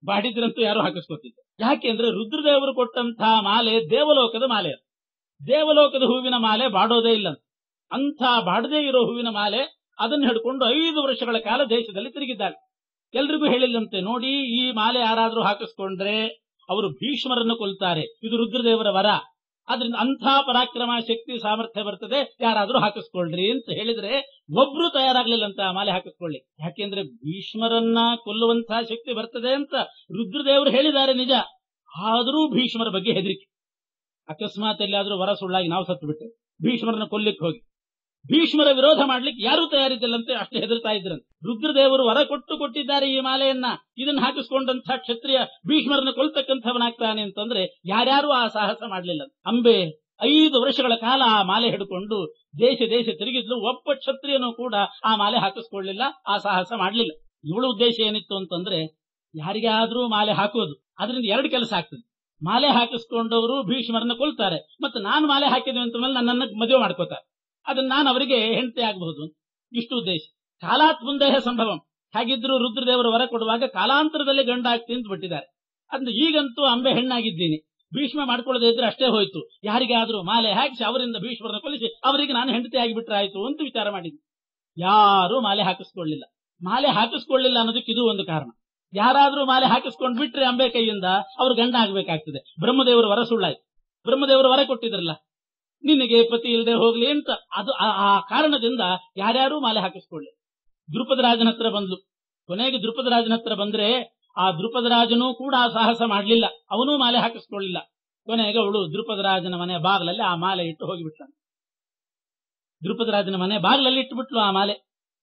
ಬಾಡಿದ್ರಂತೂ ಯಾರು ಹಾಕಿಸ್ಕೊತಿದ್ರು. ಯಾಕೆಂದ್ರೆ ರುದ್ರದೇವರು ಕೊಟ್ಟಂತಹ ಮಾಲೆ ದೇವಲೋಕದ ಮಾಲೆ. ದೇವಲೋಕದ ಹೂವಿನ ಮಾಲೆ ಬಾಡೋದೇ ಇಲ್ಲ. ಅಂಥ ಬಾಡದೇ ಇರೋ ಹೂವಿನ ಮಾಲೆ ಅದನ್ನು ಹಿಡ್ಕೊಂಡು 5 ವರ್ಷಗಳ ಕಾಲ ದೇಶದಲ್ಲಿ ತಿರುಗಿದ್ದಾರೆ. ಎಲ್ರಿಗೂ ಹೇಳಿಲ್ಲಂತೆ, ನೋಡಿ ಈ ಮಾಲೆ ಯಾರಾದ್ರೂ ಹಾಕಿಸ್ಕೊಂಡ್ರೆ ಅವರು ಭೀಷ್ಮರನ್ನು ಕೊಲ್ತಾರೆ, ಇದು ರುದ್ರದೇವರ ವರ, ಆದ್ರಿಂದ ಅಂಥ ಪರಾಕ್ರಮ ಶಕ್ತಿ ಸಾಮರ್ಥ್ಯ ಬರ್ತದೆ, ಯಾರಾದ್ರೂ ಹಾಕಿಸ್ಕೊಳ್ರಿ ಅಂತ ಹೇಳಿದ್ರೆ ಒಬ್ರು ತಯಾರಾಗ್ಲಿಲ್ಲಂತ ಆ ಮಾಲೆ ಹಾಕಿಸ್ಕೊಳ್ಳಿ. ಯಾಕೆಂದ್ರೆ ಭೀಷ್ಮರನ್ನ ಕೊಲ್ಲುವಂತಹ ಶಕ್ತಿ ಬರ್ತದೆ ಅಂತ ರುದ್ರದೇವರು ಹೇಳಿದ್ದಾರೆ ನಿಜ, ಆದರೂ ಭೀಷ್ಮರ ಬಗ್ಗೆ ಹೆದರಿಕೆ. ಅಕಸ್ಮಾತ್ ಎಲ್ಲಿಯಾದ್ರೂ ವರ ಸುಳ್ಳಾಗಿ ನಾವು ಸತ್ತು ಬಿಟ್ಟೆ, ಭೀಷ್ಮರನ್ನ ಕೊಲ್ಲಿಕ್ಕೆ ಹೋಗಿ ಭೀಷ್ಮರ ವಿರೋಧ ಮಾಡ್ಲಿಕ್ಕೆ ಯಾರೂ ತಯಾರಿದ್ದಿಲ್ಲಂತೆ, ಅಷ್ಟು ಹೆದರ್ತಾ ಇದ್ರಂತೆ. ರುದ್ರದೇವರು ವರ ಕೊಟ್ಟಿದ್ದಾರೆ ಈ ಮಾಲೆಯನ್ನ, ಇದನ್ನ ಹಾಕಿಸ್ಕೊಂಡಂತಹ ಕ್ಷತ್ರಿಯ ಭೀಷ್ಮರನ್ನ ಕೊಲ್ತಕ್ಕಂಥವನಾಗ್ತಾನೆ ಅಂತಂದ್ರೆ ಯಾರ್ಯಾರು ಆ ಸಾಹಸ ಮಾಡ್ಲಿಲ್ಲ. ಅಂಬೆ 5 ವರ್ಷಗಳ ಕಾಲ ಆ ಮಾಲೆ ಹಿಡ್ಕೊಂಡು ದೇಶ ತಿರುಗಿದ್ಲು. ಒಬ್ಬ ಕ್ಷತ್ರಿಯನೂ ಕೂಡ ಆ ಮಾಲೆ ಹಾಕಿಸ್ಕೊಳ್ಳಿಲ್ಲ, ಆ ಸಾಹಸ ಮಾಡ್ಲಿಲ್ಲ. ಇವಳ ಉದ್ದೇಶ ಏನಿತ್ತು ಅಂತಂದ್ರೆ ಯಾರಿಗಾದ್ರೂ ಮಾಲೆ ಹಾಕೋದು, ಅದರಿಂದ 2 ಕೆಲಸ ಆಗ್ತದೆ. ಮಾಲೆ ಹಾಕಿಸ್ಕೊಂಡವರು ಭೀಷ್ಮರನ್ನ ಕೊಲ್ತಾರೆ, ಮತ್ತೆ ನಾನು ಮಾಲೆ ಹಾಕಿದ್ವಿ ಅಂತ ಮೇಲೆ ನನ್ನನ್ನು ಮದುವೆ ಮಾಡ್ಕೋತಾರೆ, ಅದನ್ನ ನಾನು ಅವರಿಗೆ ಹೆಂಡತಿ ಆಗಬಹುದು, ಇಷ್ಟು ಉದ್ದೇಶ. ಕಾಲಾತ್ ಮುಂದೇಹ ಸಂಭವಂ. ಹಾಗಿದ್ರು ರುದ್ರದೇವರು ವರ ಕೊಡುವಾಗ ಕಾಲಾಂತರದಲ್ಲಿ ಗಂಡ ಆಗ್ತಿ ಅಂತ ಬಿಟ್ಟಿದ್ದಾರೆ. ಅಂದ್ರೆ ಈಗಂತೂ ಅಂಬೆ ಹೆಣ್ಣಾಗಿದ್ದೀನಿ, ಭೀಷ್ಮ ಮಾಡ್ಕೊಳ್ಳದೆ ಇದ್ರೆ ಅಷ್ಟೇ ಹೋಯ್ತು, ಯಾರಿಗಾದ್ರೂ ಮಾಲೆ ಹಾಕಿಸಿ ಅವರಿಂದ ಭೀಷ್ಮರನ್ನ ಕೊಲಿಸಿ ಅವರಿಗೆ ನಾನು ಹೆಂಡತಿ ಆಗಿಬಿಟ್ರೆ ಆಯ್ತು ಅಂತ ವಿಚಾರ ಮಾಡಿದ್ವಿ. ಯಾರು ಮಾಲೆ ಹಾಕಿಸ್ಕೊಳ್ಳಿಲ್ಲ. ಮಾಲೆ ಹಾಕಿಸ್ಕೊಳ್ಳಿಲ್ಲ ಅನ್ನೋದಕ್ಕೆ ಇದು ಒಂದು ಕಾರಣ. ಯಾರಾದ್ರೂ ಮಾಲೆ ಹಾಕಿಸ್ಕೊಂಡ್ ಬಿಟ್ರೆ ಅಂಬೆ ಕೈಯಿಂದ ಅವ್ರು ಗಂಡ ಆಗ್ಬೇಕಾಗ್ತದೆ. ಬ್ರಹ್ಮದೇವರು ವರ ಸುಳ್ಳಾಯ್ತು, ಬ್ರಹ್ಮದೇವರು ವರ ಕೊಟ್ಟಿದ್ರಲ್ಲ ನಿನಗೆ ಪತಿ ಇಲ್ಲದೆ ಹೋಗ್ಲಿ ಅಂತ, ಅದು ಆ ಕಾರಣದಿಂದ ಯಾರ್ಯಾರೂ ಮಾಲೆ ಹಾಕಿಸ್ಕೊಳ್ಳಿ. ದ್ರುಪದರಾಜನ ಹತ್ರ ಬಂದ್ಲು. ಕೊನೆಗೆ ದ್ರುಪದರಾಜನ ಹತ್ರ ಬಂದ್ರೆ ಆ ದ್ರುಪದರಾಜನೂ ಕೂಡ ಸಾಹಸ ಮಾಡ್ಲಿಲ್ಲ, ಅವನೂ ಮಾಲೆ ಹಾಕಿಸ್ಕೊಳ್ಳಿಲ್ಲ. ಕೊನೆಗೆ ಅವಳು ದ್ರುಪದರಾಜನ ಮನೆ ಬಾಗಿಲಲ್ಲಿ ಆ ಮಾಲೆ ಇಟ್ಟು ಹೋಗಿಬಿಟ್ಟ. ದ್ರುಪದರಾಜನ ಮನೆ ಬಾಗಿಲಲ್ಲಿ ಇಟ್ಟುಬಿಟ್ಲು ಆ ಮಾಲೆ.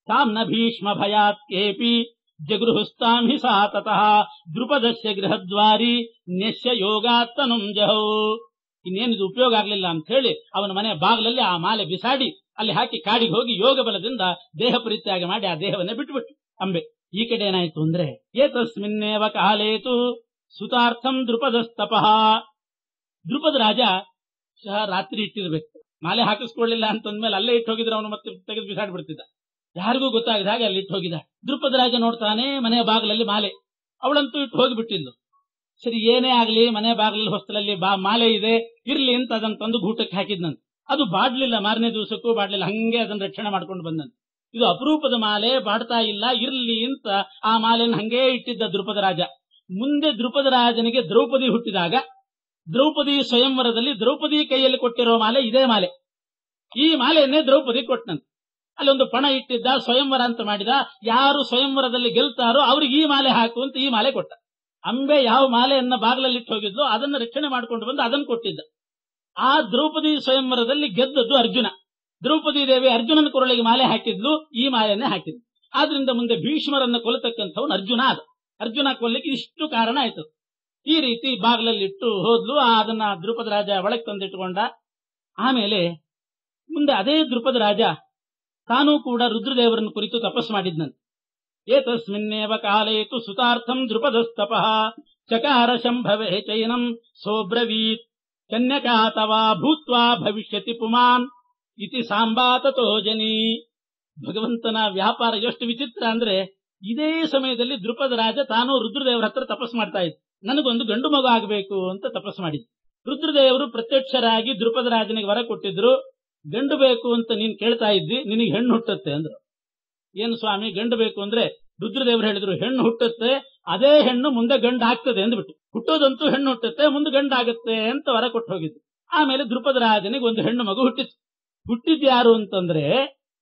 ತಾಮ್ನ ಭೀಷ್ಮ ಭಯಾತ್ ಕೇಪಿ ಜಗೃಹುಸ್ತಾಂ ಹಿ ಸಾ ತತಃ ದ್ರುಪದಸ್ಯ ಗೃಹದ್ವಾರಿ ನ್ಯಸ್ಯ ಯೋಗಾತ್ತನುಂ ಜಹೌ. ಇನ್ನೇನಿದು ಉಪಯೋಗ ಆಗ್ಲಿಲ್ಲ ಅಂತ ಹೇಳಿ ಅವನ ಮನೆ ಬಾಗಿಲಲ್ಲಿ ಆ ಮಾಲೆ ಬಿಸಾಡಿ ಅಲ್ಲಿ ಹಾಕಿ ಕಾಡಿಗೆ ಹೋಗಿ ಯೋಗ ಬಲದಿಂದ ದೇಹ ಪರಿತ್ಯಾಗ ಮಾಡಿ ಆ ದೇಹವನ್ನೇ ಬಿಟ್ಟುಬಿಟ್ಟು ಅಂಬೆ. ಈ ಕಡೆ ಏನಾಯ್ತು ಅಂದ್ರೆ ಏತಸ್ಮಿನ್ನೇವ ಕಾಲೇತು ಸುತಾರ್ಥಂ ದ್ರುಪದಸ್ತಪಃ. ದ್ರುಪದ ರಾಜ ರಾತ್ರಿ ಇಟ್ಟಿರ್ಬೇಕು, ಮಾಲೆ ಹಾಕಿಸ್ಕೊಳ್ಳಿಲ್ಲ ಅಂತಂದ್ಮೇಲೆ ಅಲ್ಲೇ ಇಟ್ಟು ಹೋಗಿದ್ರೆ ಅವನು ಮತ್ತೆ ತೆಗೆದು ಬಿಸಾಡ್ಬಿಡ್ತಿದ್ದ, ಯಾರಿಗೂ ಗೊತ್ತಾಗದ ಹಾಗೆ ಅಲ್ಲಿ ಇಟ್ಟು ಹೋಗಿದ್ದ. ದ್ರುಪದ ರಾಜ ನೋಡ್ತಾನೆ ಮನೆಯ ಬಾಗಿಲಲ್ಲಿ ಮಾಲೆ, ಅವಳಂತೂ ಇಟ್ಟು ಹೋಗಿಬಿಟ್ಟಿದ್ಲು. ಸರಿ ಏನೇ ಆಗ್ಲಿ ಮನೆ ಬಾಗಿಲಲ್ಲಿ ಹೊಸ್ತಲಲ್ಲಿ ಮಾಲೆ ಇದೆ ಇರ್ಲಿ ಅಂತ ಅದನ್ನ ತಂದು ಗೂಟಕ್ಕೆ ಹಾಕಿದ್ನಂತೆ. ಅದು ಬಾಡ್ಲಿಲ್ಲ, ಮಾರನೇ ದಿವಸಕ್ಕೂ ಬಾಡ್ಲಿಲ್ಲ, ಹಂಗೆ ಅದನ್ನ ರಕ್ಷಣೆ ಮಾಡ್ಕೊಂಡು ಬಂದಂತೆ. ಇದು ಅಪರೂಪದ ಮಾಲೆ, ಬಾಡ್ತಾ ಇಲ್ಲ, ಇರ್ಲಿ ಅಂತ ಆ ಮಾಲೆಯನ್ನು ಹಂಗೇ ಇಟ್ಟಿದ್ದ ದ್ರುಪದ ರಾಜ. ಮುಂದೆ ದ್ರುಪದ ರಾಜನಿಗೆ ದ್ರೌಪದಿ ಹುಟ್ಟಿದಾಗ ದ್ರೌಪದಿ ಸ್ವಯಂವರದಲ್ಲಿ ದ್ರೌಪದಿ ಕೈಯಲ್ಲಿ ಕೊಟ್ಟಿರೋ ಮಾಲೆ ಇದೇ ಮಾಲೆ. ಈ ಮಾಲೆಯನ್ನೇ ದ್ರೌಪದಿ ಕೊಟ್ಟನಂತೆ. ಅಲ್ಲೊಂದು ಪಣ ಇಟ್ಟಿದ್ದ, ಸ್ವಯಂವರ ಅಂತ ಮಾಡಿದ, ಯಾರು ಸ್ವಯಂವರದಲ್ಲಿ ಗೆಲ್ತಾರೋ ಅವ್ರಿಗೆ ಈ ಮಾಲೆ ಹಾಕು ಅಂತ ಈ ಮಾಲೆ ಕೊಟ್ಟ. ಅಂಬೆ ಯಾವ ಮಾಲೆಯನ್ನ ಬಾಗಿಲಲ್ಲಿ ಇಟ್ಟು ಹೋಗಿದ್ಲು ಅದನ್ನು ರಕ್ಷಣೆ ಮಾಡ್ಕೊಂಡು ಬಂದು ಅದನ್ನು ಕೊಟ್ಟಿದ್ದ. ಆ ದ್ರೌಪದಿ ಸ್ವಯಂವರದಲ್ಲಿ ಗೆದ್ದದ್ದು ಅರ್ಜುನ. ದ್ರೌಪದಿ ದೇವಿ ಅರ್ಜುನನ ಕೊರಳಿಗೆ ಮಾಲೆ ಹಾಕಿದ್ಲು, ಈ ಮಾಲೆಯನ್ನೇ ಹಾಕಿದ್ಲು. ಆದ್ರಿಂದ ಮುಂದೆ ಭೀಷ್ಮರನ್ನು ಕೊಲ್ಲತಕ್ಕಂಥವನು ಅರ್ಜುನ ಆದ. ಅರ್ಜುನ ಕೊಲ್ಲಿಕ್ಕೆ ಇಷ್ಟು ಕಾರಣ ಆಯ್ತು. ಈ ರೀತಿ ಬಾಗಿಲಲ್ಲಿಟ್ಟು ಹೋದ್ಲು. ಅದನ್ನ ದ್ರುಪದ ರಾಜ ಒಳಗೆ ತಂದಿಟ್ಟುಕೊಂಡ. ಆಮೇಲೆ ಮುಂದೆ ಅದೇ ದ್ರುಪದ ರಾಜ ತಾನೂ ಕೂಡ ರುದ್ರದೇವರನ್ನು ಕುರಿತು ತಪಸ್ಸು ಮಾಡಿದ್ನಂತೆ. ಏತಸ್ಮಿನ್ನೇವ ಕಾಲೇತು ಸುತಾರ್ಥಂ ದ್ರುಪದಸ್ತಪಃ ಚಕಾರ ಶಂಭವೇ ಚೈನಂ ಸೋಬ್ರವೀತ್ ಕನ್ಯಕಾ ತವಾ ಭೂತ್ವಾ ಭವಿಷ್ಯತಿ ಪುಮಾನ್ ಇತಿ ಸಾಂಬಾ ತತೋ ಜನಿ. ಭಗವಂತನ ವ್ಯಾಪಾರ ಎಷ್ಟು ವಿಚಿತ್ರ ಅಂದ್ರೆ ಇದೇ ಸಮಯದಲ್ಲಿ ದ್ರುಪದ ರಾಜ ತಾನು ರುದ್ರದೇವರ ಹತ್ರ ತಪಸ್ಸು ಮಾಡ್ತಾ ಇದ್ದ. ನನಗೊಂದು ಗಂಡು ಮಗು ಆಗಬೇಕು ಅಂತ ತಪಸ್ಸು ಮಾಡಿದ್ದ. ರುದ್ರದೇವರು ಪ್ರತ್ಯಕ್ಷರಾಗಿ ದ್ರುಪದ ರಾಜನಿಗೆ ವರ ಕೊಟ್ಟಿದ್ರು, ಗಂಡು ಬೇಕು ಅಂತ ನೀನ್ ಕೇಳ್ತಾ ಇದ್ದಿ, ನಿನಗೆ ಹೆಣ್ಣು ಹುಟ್ಟುತ್ತೆ ಅಂದ್ರು. ಏನು ಸ್ವಾಮಿ ಗಂಡು ಬೇಕು ಅಂದ್ರೆ? ರುದ್ರದೇವರು ಹೇಳಿದ್ರು ಹೆಣ್ಣು ಹುಟ್ಟುತ್ತೆ, ಅದೇ ಹೆಣ್ಣು ಮುಂದೆ ಗಂಡು ಆಗ್ತದೆ ಅಂದ್ಬಿಟ್ಟು. ಹುಟ್ಟೋದಂತೂ ಹೆಣ್ಣು ಹುಟ್ಟುತ್ತೆ, ಮುಂದೆ ಗಂಡಾಗುತ್ತೆ ಅಂತ ವರ ಕೊಟ್ಟು ಹೋಗಿದ್ದು. ಆಮೇಲೆ ದ್ರುಪದ ರಾಜನಿಗೆ ಒಂದು ಹೆಣ್ಣು ಮಗು ಹುಟ್ಟಿತ್ತು. ಹುಟ್ಟಿದ್ಯಾರು ಅಂತಂದ್ರೆ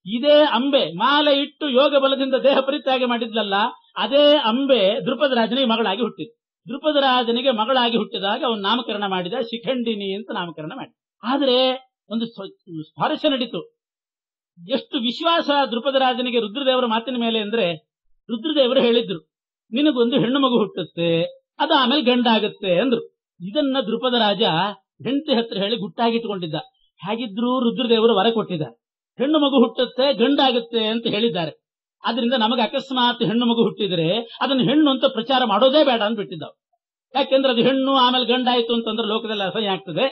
ಇದೇ ಅಂಬೆ ಮಾಲೆ ಇಟ್ಟು ಯೋಗ ಬಲದಿಂದ ದೇಹ ಪರಿತ್ಯಾಗ ಮಾಡಿದ್ಲಲ್ಲ, ಅದೇ ಅಂಬೆ ದ್ರುಪದ ರಾಜನಿಗೆ ಮಗಳಾಗಿ ಹುಟ್ಟಿದ್ದು. ದ್ರುಪದ ರಾಜನಿಗೆ ಮಗಳಾಗಿ ಹುಟ್ಟಿದಾಗ ಅವನು ನಾಮಕರಣ ಮಾಡಿದ, ಶಿಖಂಡಿನಿ ಅಂತ ನಾಮಕರಣ ಮಾಡಿ. ಆದ್ರೆ ಒಂದು ಸ್ವಾರಸ್ಯ ನಡೀತು. ಎಷ್ಟು ವಿಶ್ವಾಸ ದ್ರುಪದ ರಾಜನಿಗೆ ರುದ್ರದೇವರ ಮಾತಿನ ಮೇಲೆ ಅಂದ್ರೆ, ರುದ್ರದೇವರು ಹೇಳಿದ್ರು ನಿನಗೊಂದು ಹೆಣ್ಣು ಮಗು ಹುಟ್ಟುತ್ತೆ, ಅದು ಆಮೇಲೆ ಗಂಡಾಗುತ್ತೆ ಅಂದ್ರು. ಇದನ್ನ ದ್ರುಪದ ರಾಜ ಹೆಂಡತಿ ಹತ್ರ ಹೇಳಿ ಗುಟ್ಟಾಗಿಟ್ಟುಕೊಂಡಿದ್ದ. ಹಾಗಿದ್ರು ರುದ್ರದೇವರು ವರ ಕೊಟ್ಟಿದ್ದ, ಹೆಣ್ಣು ಮಗು ಹುಟ್ಟುತ್ತೆ ಗಂಡಾಗುತ್ತೆ ಅಂತ ಹೇಳಿದ್ದಾರೆ. ಆದ್ರಿಂದ ನಮಗೆ ಅಕಸ್ಮಾತ್ ಹೆಣ್ಣು ಮಗು ಹುಟ್ಟಿದ್ರೆ ಅದನ್ನು ಹೆಣ್ಣು ಅಂತ ಪ್ರಚಾರ ಮಾಡೋದೇ ಬೇಡ ಅಂತ ಬಿಟ್ಟಿದ್ದಾವೆ. ಯಾಕೆಂದ್ರೆ ಅದು ಹೆಣ್ಣು ಆಮೇಲೆ ಗಂಡಾಯ್ತು ಅಂತಂದ್ರೆ ಲೋಕದಲ್ಲಿ ಅಸಹ್ಯ ಆಗ್ತದೆ.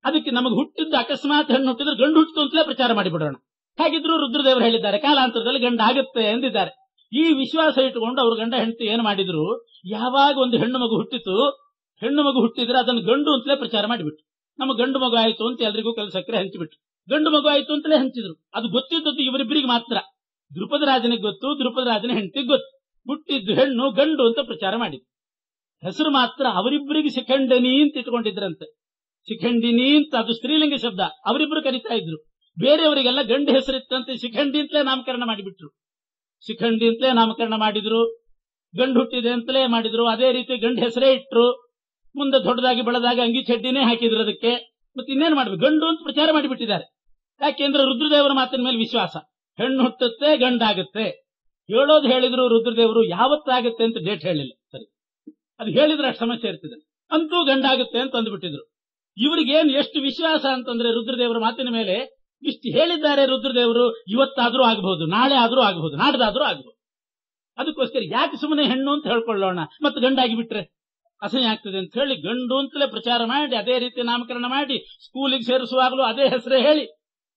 ಅದಕ್ಕೆ ನಮಗೆ ಹುಟ್ಟಿದ್ದ ಅಕಸ್ಮಾತ್ ಹೆಣ್ಣು ಹುಟ್ಟಿದ್ರೆ ಗಂಡು ಹುಟ್ಟಿತು ಅಂತಲೇ ಪ್ರಚಾರ ಮಾಡಿಬಿಡೋಣ. ಹಾಗಿದ್ರು ರುದ್ರದೇವರು ಹೇಳಿದ್ದಾರೆ ಕಾಲಾಂತರದಲ್ಲಿ ಗಂಡ ಆಗುತ್ತೆ ಎಂದಿದ್ದಾರೆ. ಈ ವಿಶ್ವಾಸ ಇಟ್ಟುಕೊಂಡು ಅವ್ರ ಗಂಡ ಹೆಂಡತಿ ಏನ್ ಮಾಡಿದ್ರು, ಯಾವಾಗ ಒಂದು ಹೆಣ್ಣು ಮಗು ಹುಟ್ಟಿತು, ಹೆಣ್ಣು ಮಗು ಹುಟ್ಟಿದ್ರೆ ಅದನ್ನು ಗಂಡು ಅಂತಲೇ ಪ್ರಚಾರ ಮಾಡಿಬಿಟ್ಟು, ನಮ್ಮ ಗಂಡು ಮಗು ಆಯ್ತು ಅಂತ ಎಲ್ರಿಗೂ ಸಕ್ಕರೆ ಹಂಚಿಬಿಟ್ಟು, ಗಂಡು ಮಗು ಆಯ್ತು ಅಂತಲೇ ಹಂಚಿದ್ರು. ಅದು ಗೊತ್ತಿದ್ದದ್ದು ಇವರಿಬ್ಬರಿಗೆ ಮಾತ್ರ. ದ್ರುಪದ ರಾಜನಿಗೆ ಗೊತ್ತು, ದ್ರುಪದ ರಾಜನ ಹೆಂಡತಿಗೆ ಗೊತ್ತು. ಹುಟ್ಟಿದ್ದು ಹೆಣ್ಣು, ಗಂಡು ಅಂತ ಪ್ರಚಾರ ಮಾಡಿದ್ರು. ಹೆಸರು ಮಾತ್ರ ಅವರಿಬ್ಬರಿಗೆ ಶಿಖಂಡಿನಿ ಅಂತ ಇಟ್ಕೊಂಡಿದ್ರಂತೆ. ಶಿಖಂಡಿನಿ ಅಂತ ಅದು ಸ್ತ್ರೀಲಿಂಗ ಶಬ್ದ, ಅವರಿಬ್ಬರು ಕರೀತಾ ಇದ್ರು. ಬೇರೆಯವರಿಗೆಲ್ಲ ಗಂಡು ಹೆಸರಿತ್ತಂತೆ, ಶಿಖಂಡಿ ಅಂತಲೇ ನಾಮಕರಣ ಮಾಡಿಬಿಟ್ರು. ಶಿಖಂಡಿ ಅಂತಲೇ ನಾಮಕರಣ ಮಾಡಿದ್ರು, ಗಂಡು ಹುಟ್ಟಿದೆ ಅಂತಲೇ ಮಾಡಿದ್ರು. ಅದೇ ರೀತಿ ಗಂಡು ಹೆಸರೇ ಇಟ್ರು. ಮುಂದೆ ದೊಡ್ಡದಾಗಿ ಬೆಳೆದಾಗ ಅಂಗಿ ಚಡ್ಡಿನೇ ಹಾಕಿದ್ರು ಅದಕ್ಕೆ. ಮತ್ತೆ ಇನ್ನೇನು ಮಾಡ್ಬೇಕು, ಗಂಡು ಅಂತ ಪ್ರಚಾರ ಮಾಡಿಬಿಟ್ಟಿದ್ದಾರೆ. ಯಾಕೆಂದ್ರೆ ರುದ್ರದೇವರ ಮಾತಿನ ಮೇಲೆ ವಿಶ್ವಾಸ. ಹೆಣ್ಣು ಹುಟ್ಟುತ್ತೆ, ಗಂಡಾಗುತ್ತೆ. ಹೇಳೋದು ಹೇಳಿದ್ರು ರುದ್ರದೇವರು, ಯಾವತ್ತಾಗುತ್ತೆ ಅಂತ ಡೇಟ್ ಹೇಳಿಲ್ಲ. ಸರಿ, ಅದು ಹೇಳಿದ್ರೆ ಅಷ್ಟು ಸಮಸ್ಯೆ ಇರ್ತದೆ. ಅಂತೂ ಗಂಡಾಗುತ್ತೆ ಅಂತ ಅಂದ್ಬಿಟ್ಟಿದ್ರು. ಇವ್ರಿಗೇನು ಎಷ್ಟು ವಿಶ್ವಾಸ ಅಂತಂದ್ರೆ ರುದ್ರದೇವರ ಮಾತಿನ ಮೇಲೆ ಇಷ್ಟು ಹೇಳಿದ್ದಾರೆ ರುದ್ರದೇವರು, ಇವತ್ತಾದ್ರೂ ಆಗಬಹುದು, ನಾಳೆ ಆದ್ರೂ ಆಗಬಹುದು, ನಾಡ್ದಾದ್ರೂ ಆಗಬಹುದು. ಅದಕ್ಕೋಸ್ಕರ ಯಾಕೆ ಸುಮ್ಮನೆ ಹೆಣ್ಣು ಅಂತ ಹೇಳ್ಕೊಳ್ಳೋಣ, ಮತ್ತೆ ಗಂಡಾಗಿ ಬಿಟ್ರೆ ಅಸಹ್ಯ ಆಗ್ತದೆ ಅಂತ ಹೇಳಿ ಗಂಡು ಅಂತಲೇ ಪ್ರಚಾರ ಮಾಡಿ, ಅದೇ ರೀತಿ ನಾಮಕರಣ ಮಾಡಿ, ಸ್ಕೂಲಿಗೆ ಸೇರಿಸುವಾಗಲೂ ಅದೇ ಹೆಸರೇ ಹೇಳಿ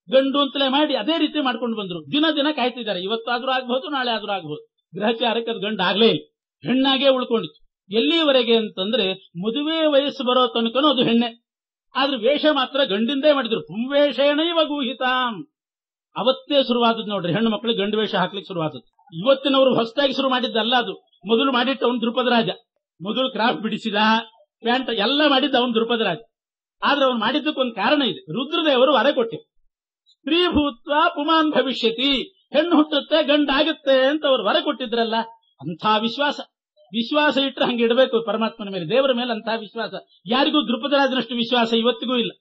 ಗಂಡು ಅಂತಲೇ ಮಾಡಿ ಅದೇ ರೀತಿ ಮಾಡ್ಕೊಂಡು ಬಂದ್ರು. ದಿನ ದಿನ ಕಾಯ್ತಿದ್ದಾರೆ, ಇವತ್ತಾದ್ರೂ ಆಗಬಹುದು, ನಾಳೆ ಆದ್ರೂ ಆಗಬಹುದು. ಗ್ರಹಚಾರಕ್ಕೆ ಅದು ಗಂಡು ಆಗ್ಲೇ ಇಲ್ಲ, ಹೆಣ್ಣಾಗೇ ಉಳ್ಕೊಂಡಿತ್ತು. ಎಲ್ಲಿವರೆಗೆ ಅಂತಂದ್ರೆ ಮದುವೆ ವಯಸ್ಸು ಬರೋ ತನಕನೂ ಅದು ಹೆಣ್ಣೆ. ಆದ್ರೆ ವೇಷ ಮಾತ್ರ ಗಂಡಿಂದೇ ಮಾಡಿದ್ರು. ಪುಂವೇಷೇಣೈವ ಗೂಹಿತಾಂ. ಅವತ್ತೇ ಶುರುವಾದದ್ದು ನೋಡ್ರಿ, ಹೆಣ್ಣು ಮಕ್ಕಳಿಗೆ ಗಂಡು ವೇಷ ಹಾಕ್ಲಿಕ್ಕೆ ಶುರುವಾದದ್ದು. ಇವತ್ತಿನವರು ಹೊಸದಾಗಿ ಶುರು ಮಾಡಿದ್ದಲ್ಲ ಅದು. ಮೊದಲು ಮಾಡಿಟ್ಟ ಅವನು ದ್ರುಪದ ರಾಜ. ಮೊದಲು ಕ್ರಾಫ್ಟ್ ಬಿಡಿಸಿದ, ಪ್ಯಾಂಟ್ ಎಲ್ಲ ಮಾಡಿದ್ದ ಅವನು ದ್ರುಪದ ರಾಜ. ಆದ್ರೆ ಅವನು ಮಾಡಿದ್ದಕ್ಕೊಂದು ಕಾರಣ ಇದೆ. ರುದ್ರದೇವರು ವರ ಕೊಟ್ಟಿರು, ಸ್ತ್ರೀ ಭೂತ್ವ ಪುಮಾನ್ ಭವಿಷ್ಯತಿ, ಹೆಣ್ಣು ಹುಟ್ಟುತ್ತೆ ಗಂಡಾಗುತ್ತೆ ಅಂತ ಅವರು ವರ ಕೊಟ್ಟಿದ್ರಲ್ಲ. ಅಂಥ ವಿಶ್ವಾಸ ಇಟ್ಟರೆ ಹಂಗೆ ಇಡಬೇಕು ಪರಮಾತ್ಮನ ಮೇಲೆ, ದೇವರ ಮೇಲೆ. ಅಂತಹ ವಿಶ್ವಾಸ ಯಾರಿಗೂ ದ್ರುಪದರಾಜನಷ್ಟು ವಿಶ್ವಾಸ ಇವತ್ತಿಗೂ ಇಲ್ಲ.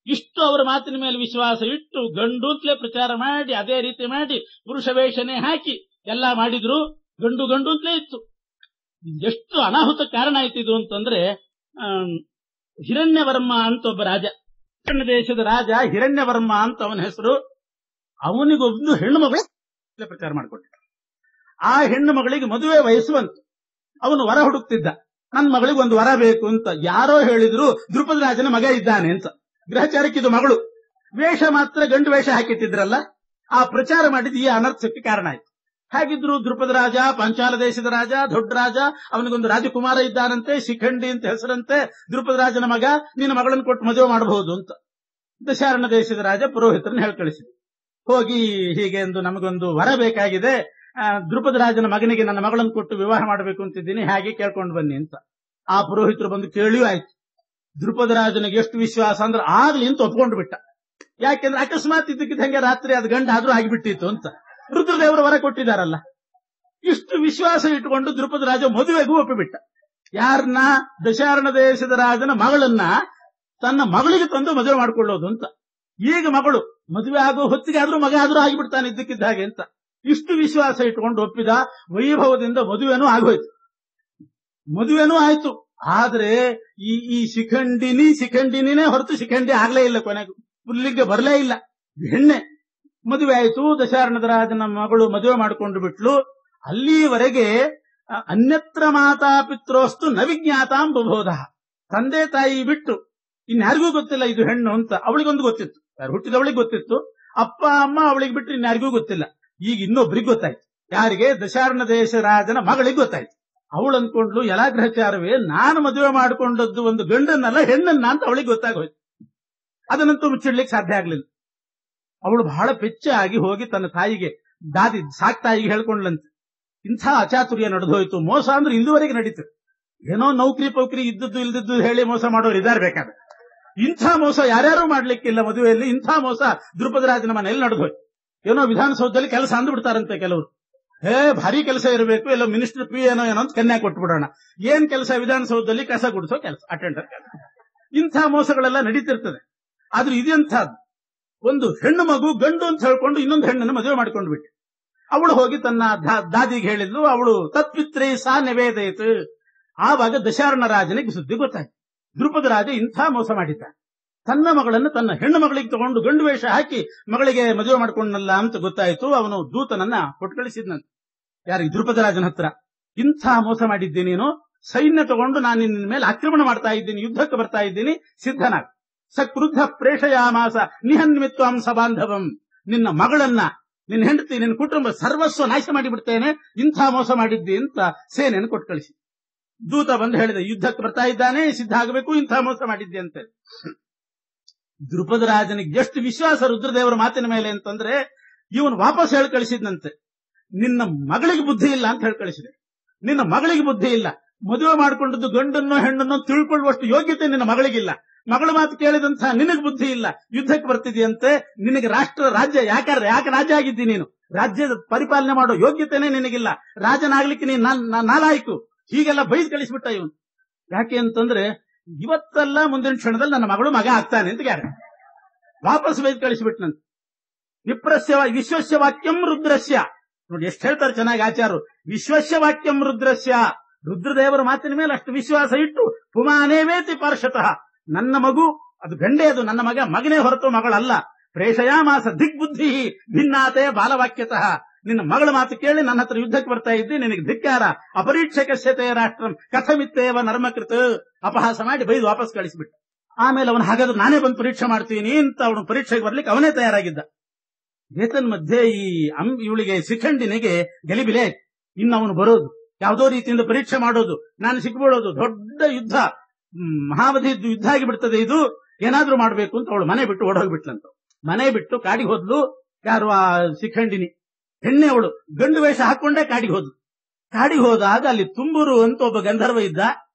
ಇಷ್ಟು ಅವರ ಮಾತಿನ ಮೇಲೆ ವಿಶ್ವಾಸ ಇಟ್ಟು ಗಂಡು ಅಂತಲೇ ಪ್ರಚಾರ ಮಾಡಿ, ಅದೇ ರೀತಿ ಮಾಡಿ ಪುರುಷ ವೇಷನೆ ಹಾಕಿ ಎಲ್ಲ ಮಾಡಿದ್ರು. ಗಂಡು ಅಂತಲೇ ಇತ್ತು. ಎಷ್ಟು ಅನಾಹುತ ಕಾರಣ ಆಯ್ತಿದು ಅಂತಂದ್ರೆ, ಹಿರಣ್ಯವರ್ಮ ಅಂತ ಒಬ್ಬ ರಾಜ, ದಕ್ಷಿಣ ದೇಶದ ರಾಜ ಹಿರಣ್ಯವರ್ಮ ಅಂತ ಅವನ ಹೆಸರು. ಅವನಿಗೊಬ್ಬನು ಹೆಣ್ಣು ಮಗಳು ಪ್ರಚಾರ ಮಾಡಿಕೊಟ್ಟಿದ್ದ. ಆ ಹೆಣ್ಣು ಮಗಳಿಗೆ ಮದುವೆ ವಯಸ್ಸು ಬಂತು. ಅವನು ವರ ಹುಡುಕ್ತಿದ್ದ, ನನ್ನ ಮಗಳಿಗೆ ಒಂದು ವರ ಬೇಕು ಅಂತ. ಯಾರೋ ಹೇಳಿದ್ರು ದ್ರುಪದ ರಾಜನ ಮಗ ಇದ್ದಾನೆ ಅಂತ. ಗ್ರಹಚಾರಕ್ಕಿದು ಮಗಳು. ವೇಷ ಮಾತ್ರ ಗಂಡು ವೇಷ ಹಾಕಿಟ್ಟಿದ್ರಲ್ಲ, ಆ ಪ್ರಚಾರ ಮಾಡಿದ ಈ ಅನರ್ಥಕ್ಕೆ ಕಾರಣ ಆಯ್ತು. ಹಾಗಿದ್ರು ದ್ರುಪದ ರಾಜ ಪಾಂಚಾಲ ದೇಶದ ರಾಜ, ದೊಡ್ಡ ರಾಜ, ಅವನಿಗೊಂದು ರಾಜಕುಮಾರ ಇದ್ದಾನಂತೆ, ಶಿಖಂಡಿ ಅಂತ ಹೆಸರಂತೆ. ದ್ರುಪದ ರಾಜನ ಮಗ, ನಿನ್ನ ಮಗಳನ್ನು ಕೊಟ್ಟು ಮದುವೆ ಮಾಡಬಹುದು ಅಂತ ದಶಾರಣ ದೇಶದ ರಾಜ ಪುರೋಹಿತರನ್ನ ಹೇಳಿ ಕಳಿಸಿದ. ಹೋಗಿ ಹೀಗೆ ಎಂದು ನಮಗೊಂದು ವರ ಬೇಕಾಗಿದೆ, ದ್ರುಪದ ರಾಜನ ಮಗನಿಗೆ ನನ್ನ ಮಗಳನ್ನು ಕೊಟ್ಟು ವಿವಾಹ ಮಾಡಬೇಕು ಅಂತಿದ್ದೀನಿ, ಹಾಗೆ ಕೇಳ್ಕೊಂಡು ಬನ್ನಿ ಅಂತ. ಆ ಪುರೋಹಿತರು ಬಂದು ಕೇಳಿಯೂ ಆಯ್ತು. ದ್ರುಪದ ರಾಜನಿಗೆ ಎಷ್ಟು ವಿಶ್ವಾಸ ಅಂದ್ರೆ ಆಗ್ಲಿ ಅಂತ ಒಪ್ಕೊಂಡು ಬಿಟ್ಟ. ಯಾಕೆಂದ್ರೆ ಅಕಸ್ಮಾತ್ ಇದ್ದಕ್ಕಿದ್ದಂಗೆ ರಾತ್ರಿ ಅದು ಗಂಡ ಆದ್ರೂ ಆಗಿಬಿಟ್ಟಿತ್ತು ಅಂತ. ರುದ್ರದೇವರು ವರ ಕೊಟ್ಟಿದ್ದಾರಲ್ಲ. ಇಷ್ಟು ವಿಶ್ವಾಸ ಇಟ್ಟುಕೊಂಡು ದ್ರುಪದ ರಾಜ ಮದುವೆಗೂ ಒಪ್ಪಿಬಿಟ್ಟ. ಯಾರನ್ನ? ದಶಾರಣ ದೇಶದ ರಾಜನ ಮಗಳನ್ನ ತನ್ನ ಮಗಳಿಗೆ ತಂದು ಮದುವೆ ಮಾಡಿಕೊಳ್ಳೋದು ಅಂತ. ಈಗ ಮಗಳು ಮದುವೆ ಆಗೋ ಹೊತ್ತಿಗೆ ಆದ್ರೂ ಮಗ ಆದ್ರೂ ಆಗಿಬಿಡ್ತಾನೆ ಇದ್ದಕ್ಕಿದ್ದ ಹಾಗೆ ಅಂತ. ಇಷ್ಟು ವಿಶ್ವಾಸ ಇಟ್ಟುಕೊಂಡು ಒಪ್ಪಿದ. ವೈಭವದಿಂದ ಮದುವೆನೂ ಆಗೋಯ್ತು, ಮದುವೆನೂ ಆಯ್ತು. ಆದ್ರೆ ಈ ಶಿಖಂಡಿನೇ ಹೊರತು ಶಿಖಂಡಿ ಆಗ್ಲೇ ಇಲ್ಲ, ಕೊನೆಗೂ ಪುಲ್ಲಿಗೆ ಬರಲೇ ಇಲ್ಲ, ಹೆಣ್ಣೆ. ಮದುವೆ ಆಯ್ತು, ದಶಾರಣದ ರಾಜನ ಮಗಳು ಮದುವೆ ಮಾಡಿಕೊಂಡು ಬಿಟ್ಲು. ಅಲ್ಲಿವರೆಗೆ ಅನ್ಯತ್ರ ಮಾತಾ ಪಿತ್ರೋಸ್ತು ನ ವಿಜ್ಞಾತಾಂ ಬಬೋಧ. ತಂದೆ ತಾಯಿ ಬಿಟ್ಟು ಇನ್ಯಾರಿಗೂ ಗೊತ್ತಿಲ್ಲ ಇದು ಹೆಣ್ಣು ಅಂತ. ಅವಳಿಗೊಂದು ಗೊತ್ತಿತ್ತು, ಯಾರು ಹುಟ್ಟಿದವಳಿಗೆ ಗೊತ್ತಿತ್ತು. ಅಪ್ಪ ಅಮ್ಮ ಅವಳಿಗೆ ಬಿಟ್ಟು ಇನ್ಯಾರಿಗೂ ಗೊತ್ತಿಲ್ಲ. ಈಗ ಇನ್ನೊಬ್ರಿಗೆ ಗೊತ್ತಾಯ್ತು. ಯಾರಿಗೆ? ದಶಾರಣ ದೇಶ ರಾಜನ ಮಗಳಿಗೆ ಗೊತ್ತಾಯ್ತು. ಅವಳು ಅಂದ್ಕೊಂಡ್ಲು, ಎಲ್ಲ ಗ್ರಹಚಾರವೇ, ನಾನು ಮದುವೆ ಮಾಡಿಕೊಂಡದ್ದು ಒಂದು ಗಂಡನ್ನಲ್ಲ ಹೆಣ್ಣನ್ನ ಅಂತ ಅವಳಿಗೆ ಗೊತ್ತಾಗೋಯ್ತು. ಅದನ್ನಂತೂ ಮುಚ್ಚಿಡ್ಲಿಕ್ಕೆ ಸಾಧ್ಯ ಆಗ್ಲಿಲ್ಲ. ಅವಳು ಬಹಳ ಪೆಚ್ಚಾಗಿ ಹೋಗಿ ತನ್ನ ತಾಯಿಗೆ, ಸಾಕ್ತಾಯಿಗೆ ಹೇಳ್ಕೊಂಡ್ಲಂತೆ. ಇಂಥ ಅಚಾತುರ್ಯ ನಡೆದೋಯ್ತು. ಮೋಸ ಅಂದ್ರೆ ಇಲ್ಲಿವರೆಗೆ ನಡೀತು. ಏನೋ ನೌಕರಿ ಇದ್ದದ್ದು ಇಲ್ದಿದ್ದು ಹೇಳಿ ಮೋಸ ಮಾಡೋರು ಇದಾರೆ ಬೇಕಾದ್ರೆ. ಇಂಥ ಮೋಸ ಯಾರ್ಯಾರು ಮಾಡ್ಲಿಕ್ಕಿಲ್ಲ ಮದುವೆಯಲ್ಲಿ. ಇಂಥ ಮೋಸ ದ್ರುಪದ ರಾಜನ ಮನೆಯಲ್ಲಿ ನಡೆದೋಯ್ತು. ಏನೋ ವಿಧಾನಸೌಧದಲ್ಲಿ ಕೆಲಸ ಅಂದ್ಬಿಡ್ತಾರಂತೆ ಕೆಲವರು. ಭಾರಿ ಕೆಲಸ ಇರಬೇಕು, ಎಲ್ಲೋ ಮಿನಿಸ್ಟರ್ ಪಿ ಏನೋ ಅಂತ ಕನ್ಯಾ ಕೊಟ್ಬಿಡೋಣ. ಏನ್ ಕೆಲಸ? ವಿಧಾನಸೌಧದಲ್ಲಿ ಕಸ ಗುಡಿಸೋ ಕೆಲಸ, ಅಟೆಂಡರ್ ಕೆಲಸ. ಇಂಥ ಮೋಸಗಳೆಲ್ಲ ನಡೀತಿರ್ತದೆ. ಆದ್ರೆ ಇದೆಂಥದ್ದು? ಒಂದು ಹೆಣ್ಣು ಮಗು ಗಂಡು ಅಂತ ಹೇಳ್ಕೊಂಡು ಇನ್ನೊಂದು ಹೆಣ್ಣನ್ನು ಮದುವೆ ಮಾಡ್ಕೊಂಡು ಬಿಟ್ಟು ಅವಳು ಹೋಗಿ ತನ್ನ ದಾದಿಗೆ ಹೇಳಿದ್ಲು. ಅವಳು ತತ್ಪಿತ್ರೆ ಸಾ ನಿವೇದಯಿತು. ಆವಾಗ ದಶಾರಣ ರಾಜನಿಗೆ ಸುದ್ದಿ ಗೊತ್ತಾಯ್ತು, ದ್ರುಪದ ರಾಜ ಇಂಥ ಮೋಸ ಮಾಡಿದ್ದ. ತನ್ನ ಮಗಳನ್ನು ತನ್ನ ಹೆಣ್ಣು ಮಗಳಿಗೆ ತಗೊಂಡು ಗಂಡು ವೇಷ ಹಾಕಿ ಮಗಳಿಗೆ ಮದುವೆ ಮಾಡ್ಕೊಂಡಲ್ಲ ಅಂತ ಗೊತ್ತಾಯ್ತು. ಅವನು ದೂತನನ್ನ ಕೊಟ್ಟು ಕಳಿಸಿದ್ನಂತೆ. ಯಾರಿಗೆ? ದ್ರುಪದ ರಾಜನ ಹತ್ರ. ಇಂಥ ಮೋಸ ಮಾಡಿದ್ದೀನಿ ನೀನು, ಸೈನ್ಯ ತಗೊಂಡು ನಾನು ನಿನ್ನ ಮೇಲೆ ಆಕ್ರಮಣ ಮಾಡ್ತಾ ಇದ್ದೀನಿ, ಯುದ್ಧಕ್ಕೆ ಬರ್ತಾ ಇದ್ದೀನಿ, ಸಿದ್ಧನಾಗ. ಸಕ್ರುದ್ಧ ಪ್ರೇಷಯಾಮಾಸ ನಿಹನ್ವಿತ್ವಾಂ ಸಬಾಂಧವಂ. ನಿನ್ನ ಮಗಳನ್ನ ನಿನ್ನ ಹೆಂಡತಿ ನಿನ್ನ ಕುಟುಂಬ ಸರ್ವಸ್ವ ನಾಶ ಮಾಡಿಬಿಡ್ತೇನೆ, ಇಂಥ ಮೋಸ ಮಾಡಿದ್ದಿ ಅಂತ ಸೇನೆಯನ್ನು ಕೊಟ್ಟು ಕಳಿಸಿ. ದೂತ ಬಂದು ಹೇಳಿದ, ಯುದ್ಧಕ್ಕೆ ಬರ್ತಾ ಇದ್ದಾನೆ, ಸಿದ್ಧ ಆಗಬೇಕು, ಇಂಥ ಮೋಸ ಮಾಡಿದ್ದಿ ಅಂತ. ದ್ರುಪದ ರಾಜನಿಗೆ ಎಷ್ಟು ವಿಶ್ವಾಸ ರುದ್ರದೇವರ ಮಾತಿನ ಮೇಲೆ ಅಂತಂದ್ರೆ, ಇವನು ವಾಪಸ್ ಹೇಳಿ ಕಳಿಸಿದ್ನಂತೆ, ನಿನ್ನ ಮಗಳಿಗೆ ಬುದ್ಧಿ ಇಲ್ಲ ಅಂತ ಹೇಳಿ ಕಳಿಸಿದೆ. ನಿನ್ನ ಮಗಳಿಗೆ ಬುದ್ಧಿ ಇಲ್ಲ, ಮದುವೆ ಮಾಡಿಕೊಂಡದ್ದು ಗಂಡನ್ನೋ ಹೆಣ್ಣನ್ನೋ ತಿಳ್ಕೊಳ್ಳುವಷ್ಟು ಯೋಗ್ಯತೆ ನಿನ್ನ ಮಗಳಿಗಿಲ್ಲ, ಮಗಳ ಮಾತು ಕೇಳಿದಂತಹ ನಿನಗೆ ಬುದ್ಧಿ ಇಲ್ಲ, ಯುದ್ಧಕ್ಕೆ ಬರ್ತಿದೆಯಂತೆ, ನಿನಗೆ ರಾಜ್ಯ ಯಾಕೆ ರಾಜ ಆಗಿದ್ದಿ, ನೀನು ರಾಜ್ಯದ ಪರಿಪಾಲನೆ ಮಾಡೋ ಯೋಗ್ಯತೆನೇ ನಿನಗಿಲ್ಲ, ರಾಜನಾಗ್ಲಿಕ್ಕೆ ನೀನ್ ನಾಲಾಯ್ಕು, ಹೀಗೆಲ್ಲ ಬೈದು ಕಳಿಸ್ಬಿಟ್ಟ ಇವನು. ಯಾಕೆ ಅಂತಂದ್ರೆ ಇವತ್ತಲ್ಲ ಮುಂದಿನ ಕ್ಷಣದಲ್ಲಿ ನನ್ನ ಮಗಳು ಮಗ ಆಗ್ತಾನೆ ಅಂತ ಯಾರು ವಾಪಸ್ ಬೈದು ಕಳಿಸ್ಬಿಟ್ನಂತ. ವಿಶ್ವಸ್ಯ ವಾಕ್ಯಂ ರುದ್ರಸ್ಯ, ನೋಡಿ ಎಷ್ಟು ಹೇಳ್ತಾರೆ ಚೆನ್ನಾಗಿ ಆಚಾರ್ಯರು, ವಿಶ್ವಸ್ಯ ವಾಕ್ಯಂ ರುದ್ರಸ್ಯ, ರುದ್ರದೇವರ ಮಾತಿನ ಮೇಲೆ ಅಷ್ಟು ವಿಶ್ವಾಸ ಇಟ್ಟು ಪುಮಾನೇವೇತಿ ಪಾರ್ಶ್ವತಃ, ನನ್ನ ಮಗು ಅದು ಗಂಡೆ, ಅದು ನನ್ನ ಮಗನೇ ಹೊರತು ಮಗಳಲ್ಲ. ಪ್ರೇಷಯಾಮಾಸ ದಿಗ್ಬುದ್ಧಿ ಭಿನ್ನಾತೆ ಬಾಲವಾಕ್ಯತಃ, ನಿನ್ನ ಮಗಳ ಮಾತು ಕೇಳಿ ನನ್ನ ಹತ್ರ ಯುದ್ಧಕ್ಕೆ ಬರ್ತಾ ಇದ್ದಿ, ನಿನಗೆ ಧಿಕ್ಕಾರ, ಅಪರೀಕ್ಷಕಸ್ಯತೆ ರಾಷ್ಟ್ರಂ ಕಥಮಿತ್ತೇವ ನರ್ಮಕೃತ, ಅಪಹಾಸ ಮಾಡಿ ಬೈದು ವಾಪಸ್ ಕಳಿಸಿಬಿಟ್ಟ. ಆಮೇಲೆ ಅವನು ಹಾಗಾದ್ರೆ ನಾನೇ ಬಂದು ಪರೀಕ್ಷೆ ಮಾಡ್ತೀನಿ ಅಂತ ಅವನು ಪರೀಕ್ಷೆಗೆ ಬರ್ಲಿಕ್ಕೆ ಅವನೇ ತಯಾರಾಗಿದ್ದ. ಏತನ್ ಮಧ್ಯೆ ಇವಳಿಗೆ ಶಿಖಂಡಿನಿಗೆ ಗಲಿಬಿಲೆ, ಇನ್ನು ಅವನು ಬರೋದು, ಯಾವುದೋ ರೀತಿಯಿಂದ ಪರೀಕ್ಷೆ ಮಾಡೋದು, ನಾನು ಸಿಕ್ಬಿಡೋದು, ದೊಡ್ಡ ಯುದ್ಧ, ಮಹಾವಧಿ ಯುದ್ಧ ಆಗಿಬಿಡ್ತದೆ, ಇದು ಏನಾದ್ರೂ ಮಾಡ್ಬೇಕು ಅಂತ ಅವಳು ಮನೆ ಬಿಟ್ಟು ಓಡೋಗ್ಬಿಟ್ಲಂತ. ಮನೆ ಬಿಟ್ಟು ಕಾಡಿಗೆ ಹೋದ್ಲು. ಯಾರು? ಆ ಶಿಖಂಡಿನಿ ಹೆಣ್ಣೆ, ಅವಳು ಗಂಡು ವೇಷ ಹಾಕೊಂಡೇ ಕಾಡಿಗೆ ಹೋದ್ಲು. ಕಾಡಿಗೆ ಹೋದಾಗ ಅಲ್ಲಿ ತುಂಬುರು ಅಂತ ಒಬ್ಬ ಗಂಧರ್ವ ಇದ್ದ.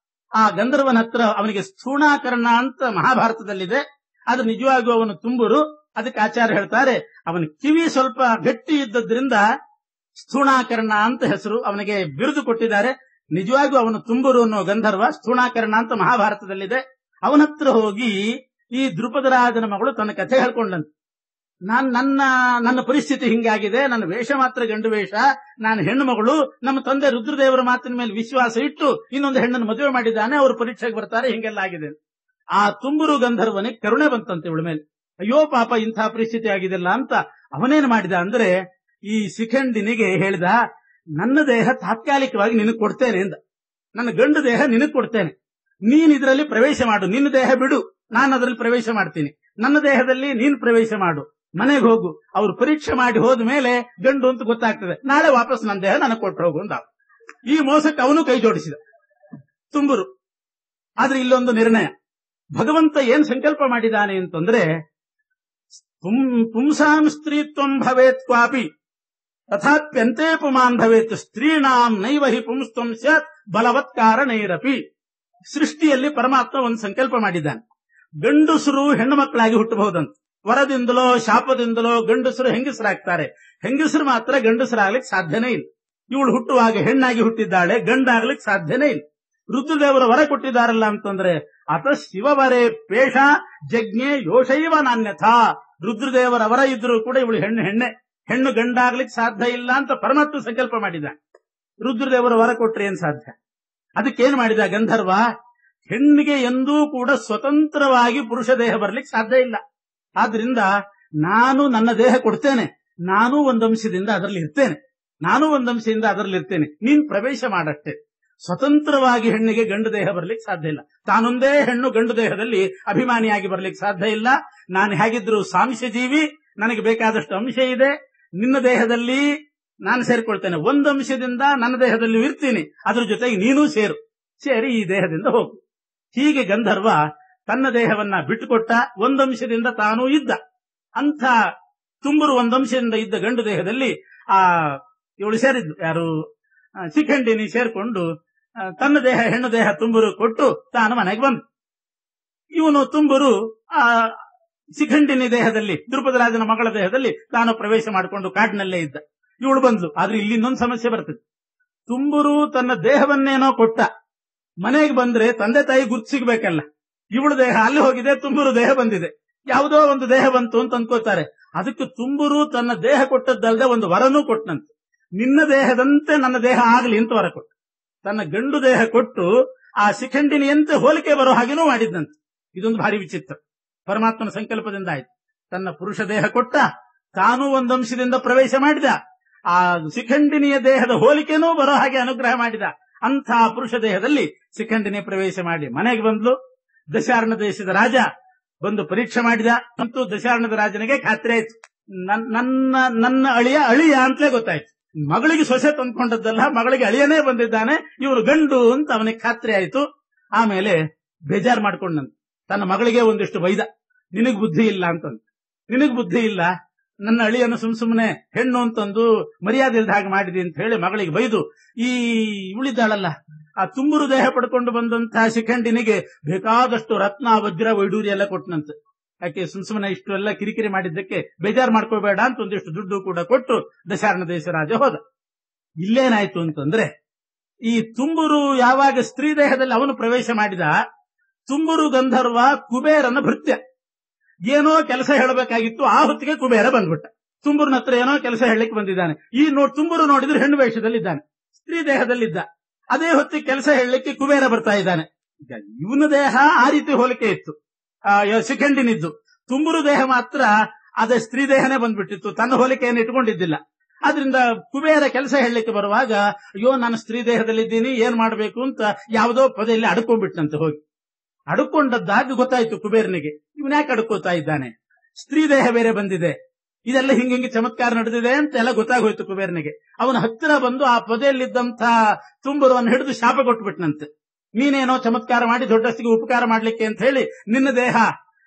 ಆ ಗಂಧರ್ವನ ಹತ್ರ ಅವನಿಗೆ ಸ್ಥೂಣಾಕರ್ಣ ಅಂತ ಮಹಾಭಾರತದಲ್ಲಿದೆ, ಅದು ನಿಜವಾಗೂ ಅವನು ತುಂಬುರು. ಅದಕ್ಕೆ ಆಚಾರ್ಯ ಹೇಳ್ತಾರೆ, ಅವನ ಕಿವಿ ಸ್ವಲ್ಪ ಗಟ್ಟಿ ಇದ್ದದ್ರಿಂದ ಸ್ಥೂಣಾಕರ್ಣ ಅಂತ ಹೆಸರು, ಅವನಿಗೆ ಬಿರುದು ಕೊಟ್ಟಿದ್ದಾರೆ. ನಿಜವಾಗೂ ಅವನು ತುಂಬುರು ಅನ್ನೋ ಗಂಧರ್ವ, ಸ್ಥೂಣಾಕರ್ಣ ಅಂತ ಮಹಾಭಾರತದಲ್ಲಿದೆ. ಅವನ ಹತ್ರ ಹೋಗಿ ಈ ದ್ರುಪದರಾಜನ ಮಗಳು ತನ್ನ ಕಥೆ ಹೇಳ್ಕೊಂಡಂತೆ, ನನ್ನ ಪರಿಸ್ಥಿತಿ ಹಿಂಗಾಗಿದೆ, ನನ್ನ ವೇಷ ಮಾತ್ರ ಗಂಡು ವೇಷ, ನಾನು ಹೆಣ್ಣು ಮಗಳು, ನಮ್ಮ ತಂದೆ ರುದ್ರದೇವರ ಮಾತಿನ ಮೇಲೆ ವಿಶ್ವಾಸ ಇಟ್ಟು ಇನ್ನೊಂದು ಹೆಣ್ಣನ್ನು ಮದುವೆ ಮಾಡಿದ್ದಾನೆ, ಅವರು ಪರೀಕ್ಷೆಗೆ ಬರ್ತಾರೆ, ಹಿಂಗೆಲ್ಲ ಆಗಿದೆ. ಆ ತುಂಬುರು ಗಂಧರ್ವನಿಗೆ ಕರುಣೆ ಬಂತಂತೆ ಇವಳ ಮೇಲೆ, ಅಯ್ಯೋ ಪಾಪ ಇಂಥ ಪರಿಸ್ಥಿತಿ ಆಗಿದೆಲ್ಲ ಅಂತ. ಅವನೇನು ಮಾಡಿದ ಅಂದ್ರೆ, ಈ ಶಿಖಂಡಿನಿಗೆ ಹೇಳಿದ, ನನ್ನ ದೇಹ ತಾತ್ಕಾಲಿಕವಾಗಿ ನಿನಗೆ ಕೊಡ್ತೇನೆ ಎಂದ, ನನ್ನ ಗಂಡು ದೇಹ ನಿನಗೆ ಕೊಡ್ತೇನೆ, ನೀನ್ ಇದರಲ್ಲಿ ಪ್ರವೇಶ ಮಾಡು, ನಿನ್ನ ದೇಹ ಬಿಡು, ನಾನು ಅದರಲ್ಲಿ ಪ್ರವೇಶ ಮಾಡ್ತೀನಿ, ನನ್ನ ದೇಹದಲ್ಲಿ ನೀನ್ ಪ್ರವೇಶ ಮಾಡು, ಮನೆಗೆ ಹೋಗು, ಅವ್ರು ಪರೀಕ್ಷೆ ಮಾಡಿ ಹೋದ ಮೇಲೆ ಗಂಡು ಅಂತ ಗೊತ್ತಾಗ್ತದೆ, ನಾಳೆ ವಾಪಸ್ ನನ್ನ ದೇಹ ನನಗೆ ಕೊಟ್ಟು ಹೋಗು ಅಂತ. ಈ ಮೋಸಕ್ಕೆ ಅವನು ಕೈ ಜೋಡಿಸಿದ ತುಂಬುರು. ಆದ್ರೆ ಇಲ್ಲೊಂದು ನಿರ್ಣಯ, ಭಗವಂತ ಏನ್ ಸಂಕಲ್ಪ ಮಾಡಿದ್ದಾನೆ ಅಂತಂದ್ರೆ, ಪುಂಸಾಂ ಸ್ತ್ರೀತ್ವಂ ಭವೇತ್ ಕ್ವಾಪಿ ತಥಾಪ್ಯಂತೆ ಪುಮಾನ್ ಭವೇತ್ ಸ್ತ್ರೀಣಾಂ ನೈವ ಹಿ ಪುಂಸ್ತ್ವಂ ಸ್ಯಾತ್ ಬಲವತ್ಕಾರಣೈರಪಿ. ಸೃಷ್ಟಿಯಲ್ಲಿ ಪರಮಾತ್ಮ ಒಂದು ಸಂಕಲ್ಪ ಮಾಡಿದ್ದಾನೆ, ಗಂಡಸರು ಹೆಣ್ಣು ಮಕ್ಕಳಾಗಿ ಹುಟ್ಟಬಹುದಂತ, ವರದಿಂದಲೋ ಶಾಪದಿಂದಲೋ ಗಂಡಸರು ಹೆಂಗಸರಾಗ್ತಾರೆ, ಹೆಂಗಸರು ಮಾತ್ರ ಗಂಡಸರಾಗ್ಲಿಕ್ಕೆ ಸಾಧ್ಯನೇ ಇಲ್ಲ. ಇವಳು ಹುಟ್ಟುವಾಗ ಹೆಣ್ಣಾಗಿ ಹುಟ್ಟಿದ್ದಾಳೆ, ಗಂಡಾಗ್ಲಿಕ್ಕೆ ಸಾಧ್ಯನೇ ಇಲ್ಲ. ರುದ್ರದೇವರ ವರ ಕೊಟ್ಟಿದ್ದಾರಲ್ಲ ಅಂತಂದ್ರೆ, ಅತ ಶಿವವರೇ ಪೇಷ ಜಜ್ಞೆ ಯೋಷೈವ ನಾನ್ಯಥಾ, ರುದ್ರದೇವರ ವರ ಇದ್ರೂ ಕೂಡ ಇವಳು ಹೆಣ್ಣು ಗಂಡಾಗ್ಲಿಕ್ಕೆ ಸಾಧ್ಯ ಇಲ್ಲ ಅಂತ ಪರಮಾತ್ಮ ಸಂಕಲ್ಪ ಮಾಡಿದ. ರುದ್ರದೇವರ ವರ ಕೊಟ್ರೆ ಏನ್ ಸಾಧ್ಯ? ಅದಕ್ಕೇನ್ ಮಾಡಿದ ಗಂಧರ್ವ, ಹೆಣ್ಣಿಗೆ ಎಂದೂ ಕೂಡ ಸ್ವತಂತ್ರವಾಗಿ ಪುರುಷ ದೇಹ ಬರ್ಲಿಕ್ಕೆ ಸಾಧ್ಯ ಇಲ್ಲ. ಆದ್ರಿಂದ ನಾನು ನನ್ನ ದೇಹ ಕೊಡ್ತೇನೆ, ನಾನೂ ಒಂದಂಶದಿಂದ ಅದರಲ್ಲಿ ಇರ್ತೇನೆ, ನೀನ್ ಪ್ರವೇಶ ಮಾಡಷ್ಟೇ. ಸ್ವತಂತ್ರವಾಗಿ ಹೆಣ್ಣಿಗೆ ಗಂಡು ದೇಹ ಬರ್ಲಿಕ್ಕೆ ಸಾಧ್ಯ ಇಲ್ಲ, ತಾನೊಂದೇ ಹೆಣ್ಣು ಗಂಡು ದೇಹದಲ್ಲಿ ಅಭಿಮಾನಿಯಾಗಿ ಬರ್ಲಿಕ್ಕೆ ಸಾಧ್ಯ ಇಲ್ಲ. ನಾನು ಹೇಗಿದ್ರು ಸಾಂಶ ಜೀವಿ, ನನಗೆ ಬೇಕಾದಷ್ಟು ಅಂಶ ಇದೆ, ನಿನ್ನ ದೇಹದಲ್ಲಿ ನಾನು ಸೇರ್ಕೊಳ್ತೇನೆ, ಒಂದು ಅಂಶದಿಂದ ನನ್ನ ದೇಹದಲ್ಲಿ ಇರ್ತೀನಿ, ಅದ್ರ ಜೊತೆಗೆ ನೀನೂ ಸೇರಿ ಈ ದೇಹದಿಂದ ಹೋಗು. ಹೀಗೆ ಗಂಧರ್ವ ತನ್ನ ದೇಹವನ್ನ ಬಿಟ್ಟುಕೊಟ್ಟ, ಒಂದಂಶದಿಂದ ತಾನೂ ಇದ್ದ. ಅಂಥ ತುಂಬರು ಒಂದಂಶದಿಂದ ಇದ್ದ ಗಂಡು ದೇಹದಲ್ಲಿ ಇವಳು ಸೇರಿದ್ದು, ಯಾರು? ಶಿಖಂಡಿನಿ ಸೇರ್ಕೊಂಡು ತನ್ನ ದೇಹ ಹೆಣ್ಣು ದೇಹ ತುಂಬರು ಕೊಟ್ಟು ತಾನು ಮನೆಗೆ ಬಂದು, ಇವನು ತುಂಬರು ಶಿಖಂಡಿನಿ ದೇಹದಲ್ಲಿ, ದ್ರುಪದರಾಜನ ಮಗಳ ದೇಹದಲ್ಲಿ ತಾನು ಪ್ರವೇಶ ಮಾಡಿಕೊಂಡು ಕಾಡಿನಲ್ಲೇ ಇದ್ದ. ಇವಳು ಬಂದ್ಲು. ಆದ್ರೆ ಇಲ್ಲಿ ಇನ್ನೊಂದು ಸಮಸ್ಯೆ ಬರ್ತದೆ. ತುಂಬರು ತನ್ನ ದೇಹವನ್ನೇನೋ ಕೊಟ್ಟ, ಮನೆಗೆ ಬಂದ್ರೆ ತಂದೆ ತಾಯಿ ಗುರ್ತು ಸಿಗ್ಬೇಕಲ್ಲ. ಇವಳು ದೇಹ ಅಲ್ಲಿ ಹೋಗಿದೆ, ತುಂಬರು ದೇಹ ಬಂದಿದೆ, ಯಾವುದೋ ಒಂದು ದೇಹ ಬಂತು ಅಂತ ಅನ್ಕೋತಾರೆ. ಅದಕ್ಕೆ ತುಂಬರು ತನ್ನ ದೇಹ ಕೊಟ್ಟದ್ದಲ್ಲದೆ ಒಂದು ವರನೂ ಕೊಟ್ಟನಂತೆ, ನಿನ್ನ ದೇಹದಂತೆ ನನ್ನ ದೇಹ ಆಗಲಿ ಅಂತ ವರ ಕೊಟ್ಟು, ತನ್ನ ಗಂಡು ದೇಹ ಕೊಟ್ಟು ಆ ಶಿಖಂಡಿನಿಯಂತೆ ಹೋಲಿಕೆ ಬರೋ ಹಾಗೇನೂ ಮಾಡಿದ್ದಂತೆ. ಇದೊಂದು ಭಾರಿ ವಿಚಿತ್ರ, ಪರಮಾತ್ಮನ ಸಂಕಲ್ಪದಿಂದ ಆಯ್ತು. ತನ್ನ ಪುರುಷ ದೇಹ ಕೊಟ್ಟ, ತಾನೂ ಒಂದಂಶದಿಂದ ಪ್ರವೇಶ ಮಾಡಿದ, ಆ ಶಿಖಂಡಿನಿಯ ದೇಹದ ಹೋಲಿಕೆನೂ ಬರೋ ಹಾಗೆ ಅನುಗ್ರಹ ಮಾಡಿದ. ಅಂಥ ಪುರುಷ ದೇಹದಲ್ಲಿ ಶಿಖಂಡಿನಿ ಪ್ರವೇಶ ಮಾಡಿ ಮನೆಗೆ ಬಂದ್ಲು. ದಶಾರ್ಣ ದೇಶದ ರಾಜ ಬಂದು ಪರೀಕ್ಷೆ ಮಾಡಿದ, ಅಂತೂ ದಶಾರ್ಣದ ರಾಜನಿಗೆ ಖಾತ್ರಿ ಆಯ್ತು, ನನ್ನ ಅಳಿಯ ಅಂತಲೇ ಗೊತ್ತಾಯ್ತು. ಮಗಳಿಗೆ ಸೊಸೆ ತಂದ್ಕೊಂಡದ್ದಲ್ಲ, ಮಗಳಿಗೆ ಅಳಿಯನೇ ಬಂದಿದ್ದಾನೆ, ಇವರು ಗಂಡು ಅಂತ ಅವನಿಗೆ ಖಾತ್ರಿ ಆಯ್ತು. ಆಮೇಲೆ ಬೇಜಾರು ಮಾಡ್ಕೊಂಡಂತ ತನ್ನ ಮಗಳಿಗೆ ಒಂದಿಷ್ಟು ಬೈದ, ನಿನಗ್ ಬುದ್ಧಿ ಇಲ್ಲ ಅಂತಂದು. ನಿನಗ್ ಬುದ್ಧಿ ಇಲ್ಲ, ನನ್ನ ಅಳಿಯನ್ನು ಸುಮ್ನೆ ಹೆಣ್ಣು ಅಂತಂದು ಮರ್ಯಾದೆ ಇಲ್ದ ಹಾಗೆ ಮಾಡಿದೆ ಅಂತ ಹೇಳಿ ಮಗಳಿಗೆ ಬೈದು, ಈ ಉಳಿದಾಳಲ್ಲ ಆ ತುಂಬುರು ದೇಹ ಪಡ್ಕೊಂಡು ಬಂದಂತಹ ಶಿಖಂಡಿನಿಗೆ ಬೇಕಾದಷ್ಟು ರತ್ನ ವಜ್ರ ವೈಡೂರಿ ಎಲ್ಲ ಕೊಟ್ಟನಂತೆ. ಯಾಕೆ ಸುಮ್ನೆ ಇಷ್ಟು ಎಲ್ಲ ಕಿರಿಕಿರಿ ಮಾಡಿದ್ದಕ್ಕೆ ಬೇಜಾರು ಮಾಡ್ಕೋಬೇಡ ಅಂತ ಒಂದಿಷ್ಟು ದುಡ್ಡು ಕೂಡ ಕೊಟ್ಟು ದಶಾರ್ಣ ದೇಶರಾಜ ಹೋದ. ಇಲ್ಲೇನಾಯ್ತು ಅಂತಂದ್ರೆ, ಈ ತುಂಬುರು ಯಾವಾಗ ಸ್ತ್ರೀ ದೇಹದಲ್ಲಿ ಅವನು ಪ್ರವೇಶ ಮಾಡಿದ, ತುಂಬುರು ಗಂಧರ್ವ ಕುಬೇರನ ಭೃತ್ಯ. ಏನೋ ಕೆಲಸ ಹೇಳಬೇಕಾಗಿತ್ತು, ಆ ಹೊತ್ತಿಗೆ ಕುಬೇರ ಬಂದ್ಬಿಟ್ಟ. ತುಂಬುರನ ಹತ್ರ ಏನೋ ಕೆಲಸ ಹೇಳಲಿಕ್ಕೆ ಬಂದಿದ್ದಾನೆ. ಈ ತುಂಬುರು ನೋಡಿದ್ರೆ ಹೆಣ್ಣು ವೇಷದಲ್ಲಿದ್ದಾನೆ, ಸ್ತ್ರೀ ದೇಹದಲ್ಲಿದ್ದ. ಅದೇ ಹೊತ್ತಿಗೆ ಕೆಲಸ ಹೇಳಲಿಕ್ಕೆ ಕುಬೇರ ಬರ್ತಾ ಇದ್ದಾನೆ. ಇವನ ದೇಹ ಆ ರೀತಿ ಹೋಲಿಕೆ ಇತ್ತು, ಶಿಖಂಡಿನಿದ್ದು. ತುಂಬುರು ದೇಹ ಮಾತ್ರ ಅದೇ ಸ್ತ್ರೀ ದೇಹನೇ ಬಂದ್ಬಿಟ್ಟಿತ್ತು, ತನ್ನ ಹೋಲಿಕೆಯನ್ನು ಇಟ್ಕೊಂಡಿದ್ದಿಲ್ಲ. ಆದ್ರಿಂದ ಕುಬೇರ ಕೆಲಸ ಹೇಳಲಿಕ್ಕೆ ಬರುವಾಗ, ಅಯ್ಯೋ ನಾನು ಸ್ತ್ರೀ ದೇಹದಲ್ಲಿದ್ದೀನಿ, ಏನ್ ಮಾಡಬೇಕು ಅಂತ ಯಾವುದೋ ಪದೆಯಲ್ಲಿ ಅಡ್ಕೊಂಡ್ಬಿಟ್ಟಂತೆ. ಹೋಗಿ ಅಡ್ಕೊಂಡದ್ದಾಗಿ ಗೊತ್ತಾಯ್ತು ಕುಬೇರನಿಗೆ, ಇವನ್ಯಾಕೆ ಅಡ್ಕೋತಾ ಇದ್ದಾನೆ, ಸ್ತ್ರೀ ದೇಹ ಬೇರೆ ಬಂದಿದೆ, ಇದೆಲ್ಲ ಹಿಂಗೆ ಚಮತ್ಕಾರ ನಡೆದಿದೆ ಅಂತ ಎಲ್ಲ ಗೊತ್ತಾಗೋಯ್ತು ಕುಬೇರನಿಗೆ. ಅವನ ಹತ್ತಿರ ಬಂದು ಆ ಪೊದೆಯಲ್ಲಿದ್ದಂಥ ತುಂಬುರವನ್ನು ಹಿಡಿದು ಶಾಪ ಕೊಟ್ಬಿಟ್ನಂತೆ. ನೀನೇನೋ ಚಮತ್ಕಾರ ಮಾಡಿ ದೊಡ್ಡಸ್ತಿಗೆ ಉಪಕಾರ ಮಾಡ್ಲಿಕ್ಕೆ ಅಂತ ಹೇಳಿ ನಿನ್ನ ದೇಹ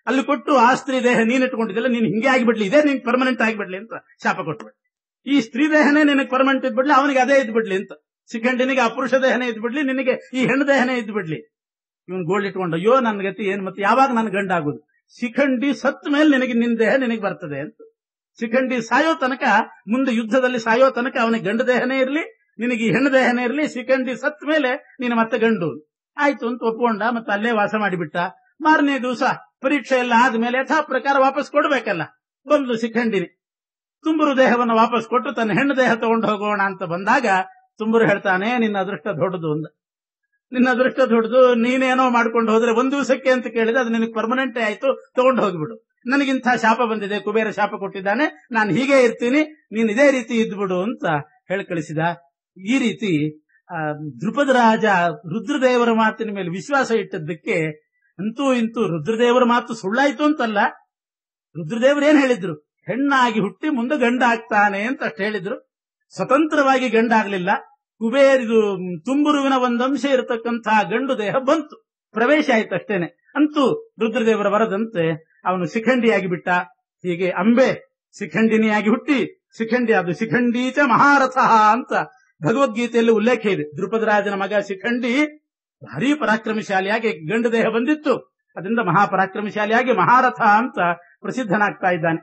ಅಲ್ಲಿ ಕೊಟ್ಟು ಆ ಸ್ತ್ರೀ ದೇಹ ನೀನ್ ಇಟ್ಕೊಂಡಿದ್ದಲ್ಲ, ನೀನ್ ಹಿಂಗೆ ಆಗಿಬಿಡ್ಲಿ, ಇದೇ ನಿನ್ ಪರ್ಮನೆಂಟ್ ಆಗಿಬಿಡ್ಲಿ ಅಂತ ಶಾಪ ಕೊಟ್ಬಿಡ್ಲಿ. ಈ ಸ್ತ್ರೀ ದೇಹನೇ ನಿನಗೆ ಪರ್ಮನೆಂಟ್ ಇದ್ಬಿಡ್ಲಿ, ಅವನಿಗೆ ಅದೇ ಇದ್ಬಿಡ್ಲಿ ಅಂತ. ಶಿಖಂಡಿನಿಗೆ ಆ ಪುರುಷ ದೇಹನೇ ಇದ್ಬಿಡ್ಲಿ, ನಿನಗೆ ಈ ಹೆಣ್ಣು ದೇಹನೇ ಇದ್ಬಿಡ್ಲಿ. ಇವನ್ ಗೋಲ್ಡ್ ಇಟ್ಕೊಂಡು, ಅಯ್ಯೋ ನನ್ನ ಗತಿ ಏನ್, ಮತ್ತೆ ಯಾವಾಗ ನನ್ ಗಂಡ ಆಗುದು, ಶಿಖಂಡಿ ಸತ್ ಮೇಲೆ ನಿನಗೆ ನಿನ್ನ ದೇಹ ನಿನಗೆ ಬರ್ತದೆ ಅಂತ. ಶಿಖಂಡಿ ಸಾಯೋ ತನಕ, ಮುಂದೆ ಯುದ್ಧದಲ್ಲಿ ಸಾಯೋ ತನಕ ಅವನಿಗೆ ಗಂಡ ದೇಹನೇ ಇರ್ಲಿ, ನಿನಗೆ ಈ ಹೆಣ್ಣು ದೇಹನೇ ಇರ್ಲಿ, ಶಿಖಂಡಿ ಸತ್ ಮೇಲೆ ನೀನು ಮತ್ತೆ ಗಂಡು ಆಯ್ತು ಅಂತ ಒಪ್ಕೊಂಡ. ಮತ್ತೆ ಅಲ್ಲೇ ವಾಸ ಮಾಡಿಬಿಟ್ಟ. ಮಾರನೇ ದಿವಸ ಪರೀಕ್ಷೆ ಎಲ್ಲ ಆದ್ಮೇಲೆ ಯಥಾ ಪ್ರಕಾರ ವಾಪಸ್ ಕೊಡ್ಬೇಕಲ್ಲ, ಬಂದು ಶಿಖಂಡಿನಿ ತುಂಬುರು ದೇಹವನ್ನು ವಾಪಸ್ ಕೊಟ್ಟು ತನ್ನ ಹೆಣ್ಣು ದೇಹ ತಗೊಂಡು ಹೋಗೋಣ ಅಂತ ಬಂದಾಗ ತುಂಬುರು ಹೇಳ್ತಾನೆ, ನಿನ್ನ ಅದೃಷ್ಟ ದೊಡ್ಡದು ಅಂದ. ನಿನ್ನ ಅದೃಷ್ಟ ದೊಡ್ಡದು, ನೀನೇನೋ ಮಾಡ್ಕೊಂಡು ಹೋದ್ರೆ ಒಂದ್ ದಿವಸಕ್ಕೆ ಅಂತ ಕೇಳಿದ್ರೆ ಅದು ನಿನಗೆ ಪರ್ಮನೆಂಟೇ ಆಯ್ತು, ತಗೊಂಡು ಹೋಗ್ಬಿಡು. ನನಗಿಂತ ಶಾಪ ಬಂದಿದೆ, ಕುಬೇರ ಶಾಪ ಕೊಟ್ಟಿದ್ದಾನೆ, ನಾನು ಹೀಗೆ ಇರ್ತೀನಿ, ನೀನ್ ಇದೇ ರೀತಿ ಇದ್ಬಿಡು ಅಂತ ಹೇಳಿ ಕಳಿಸಿದ. ಈ ರೀತಿ ದ್ರುಪದ ರಾಜ ರುದ್ರದೇವರ ಮಾತಿನ ಮೇಲೆ ವಿಶ್ವಾಸ ಇಟ್ಟದ್ದಕ್ಕೆ ಅಂತೂ ಇಂತೂ ರುದ್ರದೇವರ ಮಾತು ಸುಳ್ಳಾಯ್ತು ಅಂತಲ್ಲ. ರುದ್ರದೇವರು ಏನ್ ಹೇಳಿದ್ರು, ಹೆಣ್ಣಾಗಿ ಹುಟ್ಟಿ ಮುಂದೆ ಗಂಡ ಆಗ್ತಾನೆ ಅಂತ ಅಷ್ಟು ಹೇಳಿದ್ರು. ಸ್ವತಂತ್ರವಾಗಿ ಗಂಡ ಆಗ್ಲಿಲ್ಲ. ಕುಬೇರಿದು ತುಂಬುರುವಿನ ಒಂದಂಶ ಇರತಕ್ಕಂತಹ ಗಂಡು ದೇಹ ಬಂತು, ಪ್ರವೇಶ ಆಯ್ತು ಅಷ್ಟೇನೆ. ಅಂತೂ ರುದ್ರದೇವರ ವರದಂತೆ ಅವನು ಶಿಖಂಡಿಯಾಗಿ ಬಿಟ್ಟ. ಹೀಗೆ ಅಂಬೆ ಶಿಖಂಡಿನಿಯಾಗಿ ಹುಟ್ಟಿ ಶಿಖಂಡಿ ಅದು ಶಿಖಂಡೀಚ ಮಹಾರಥ ಅಂತ ಭಗವದ್ಗೀತೆಯಲ್ಲಿ ಉಲ್ಲೇಖ ಇದೆ. ದ್ರುಪದರಾಜನ ಮಗ ಶಿಖಂಡಿ ಭಾರೀ ಪರಾಕ್ರಮಶಾಲಿಯಾಗಿ ಗಂಡು ದೇಹ ಬಂದಿತ್ತು, ಅದರಿಂದ ಮಹಾಪರಾಕ್ರಮಶಾಲಿಯಾಗಿ ಮಹಾರಥ ಅಂತ ಪ್ರಸಿದ್ಧನಾಗ್ತಾ ಇದ್ದಾನೆ.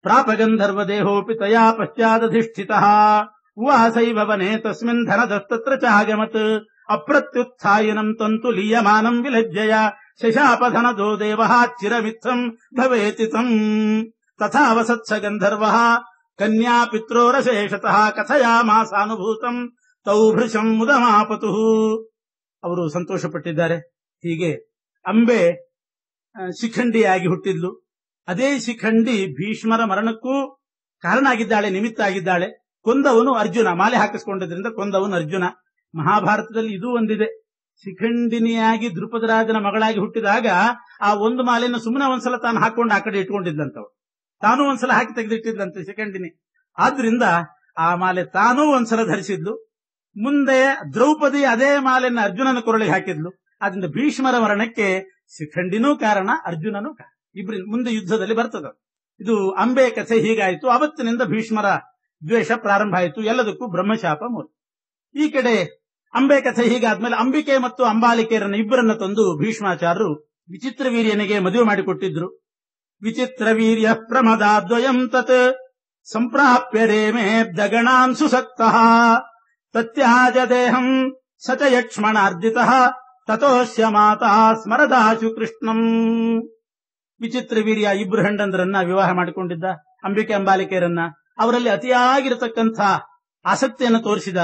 ಪ್ರಾಪಗಂಧರ್ವ ದೇಹೋಪಿ ತಯಾ ಪಶ್ಚಾದಧಿಷ್ಠಿತ ಉವಾಸೈವ ವನೆ ತಸ್ಮಿನ್ ಧನದಸ್ತತ್ರ ಚಾಗಮತ್ ಅಪ್ರತ್ಯುತ್ಥಾಯಿನಂ ತಂತು ಲೀಯಮಾನಂ ವಿಲಜ್ಜಯ ಶಶಾಪಧನದೋ ದೇವಃ ಚಿರಮಿತ್ಥಂ ಭವೇತಿತಂ ತಥಾ ವಸತ್ಸ ಗಂಧರ್ವಃ ಕನ್ಯಾ ಪಿತ್ರೋರಶೇಷತಃ ಕಥಯಾಮಾಸಾನುಭೂತಂ ತೌ ಭೃಶಂ ಮುದಮಾಪತುಃ. ಅವರು ಸಂತೋಷಪಟ್ಟಿದ್ದಾರೆ. ಹೀಗೆ ಅಂಬೆ ಶಿಖಂಡಿಯಾಗಿ ಹುಟ್ಟಿದ್ಲು. ಅದೇ ಶಿಖಂಡಿ ಭೀಷ್ಮರ ಮರಣಕ್ಕೂ ಕಾರಣ ಆಗಿದ್ದಾಳೆ, ನಿಮಿತ್ತ ಆಗಿದ್ದಾಳೆ. ಕೊಂದವನು ಅರ್ಜುನ, ಮಾಲೆ ಹಾಕಿಸ್ಕೊಂಡಿದ್ರಿಂದ ಕೊಂದವನು ಅರ್ಜುನ. ಮಹಾಭಾರತದಲ್ಲಿ ಇದು ಒಂದಿದೆ, ಶಿಖಂಡಿನಿಯಾಗಿ ದ್ರುಪದರಾಜನ ಮಗಳಾಗಿ ಹುಟ್ಟಿದಾಗ ಆ ಒಂದು ಮಾಲೆಯನ್ನು ಸುಮ್ಮನೆ ಒಂದ್ಸಲ ತಾನು ಹಾಕೊಂಡು ಆ ಕಡೆ ಇಟ್ಕೊಂಡಿದ್ದಂತವ್, ತಾನೂ ಒಂದ್ಸಲ ಹಾಕಿ ತೆಗೆದಿಟ್ಟಿದ್ದಂತೆ ಶಿಖಂಡಿನಿ. ಆದ್ರಿಂದ ಆ ಮಾಲೆ ತಾನೂ ಒಂದ್ಸಲ ಧರಿಸಿದ್ಲು. ಮುಂದೆ ದ್ರೌಪದಿ ಅದೇ ಮಾಲೆಯನ್ನು ಅರ್ಜುನನ ಕೊರಳಿಗೆ ಹಾಕಿದ್ಲು. ಆದ್ರಿಂದ ಭೀಷ್ಮರ ಮರಣಕ್ಕೆ ಶಿಖಂಡಿನೂ ಕಾರಣ, ಅರ್ಜುನನೂ ಕಾರಣ. ಇಬ್ಬರಿಂದ ಮುಂದೆ ಯುದ್ಧದಲ್ಲಿ ಬರ್ತದ. ಇದು ಅಂಬೆ ಕಥೆ ಹೀಗಾಯಿತು. ಅವತ್ತಿನಿಂದ ಭೀಷ್ಮರ ದ್ವೇಷ ಪ್ರಾರಂಭ ಆಯಿತು. ಎಲ್ಲದಕ್ಕೂ ಬ್ರಹ್ಮಶಾಪ ಮೂಲ. ಈ ಕಡೆ ಅಂಬೆ ಕಥೆ ಹೀಗಾದ್ಮೇಲೆ ಅಂಬಿಕೆ ಮತ್ತು ಅಂಬಾಲಿಕೆಯರನ್ನ ಇಬ್ಬರನ್ನ ತಂದು ಭೀಷ್ಮಾಚಾರ್ಯರು ವಿಚಿತ್ರ ವೀರ್ಯನಿಗೆ ಮದುವೆ ಮಾಡಿಕೊಟ್ಟಿದ್ರು. ವಿಚಿತ್ರ ವೀರ್ಯ ಪ್ರಮದಾದ್ವಯಂ ತತ್ ಸಂಪ್ರಾಪ್ಯ ರೇಮೇ ದಗಣಾನ್ ಸುಸಕ್ತಃ ತತ್ಯಾಜ ದೇಹಂ ಸಚ ಯಕ್ಷ್ಮಣಾರ್ಜಿತಃ ತತೋಸ್ಯ ಮಾತಾ ಸ್ಮರದಾಶು ಕೃಷ್ಣಂ. ವಿಚಿತ್ರ ವೀರ್ಯ ಇಬ್ರು ಹೆಂಡಂದ್ರನ್ನ ವಿವಾಹ ಮಾಡಿಕೊಂಡಿದ್ದ, ಅಂಬಿಕೆ ಅಂಬಾಲಿಕೆಯರನ್ನ. ಅವರಲ್ಲಿ ಅತಿಯಾಗಿರತಕ್ಕಂಥ ಆಸಕ್ತಿಯನ್ನು ತೋರಿಸಿದ.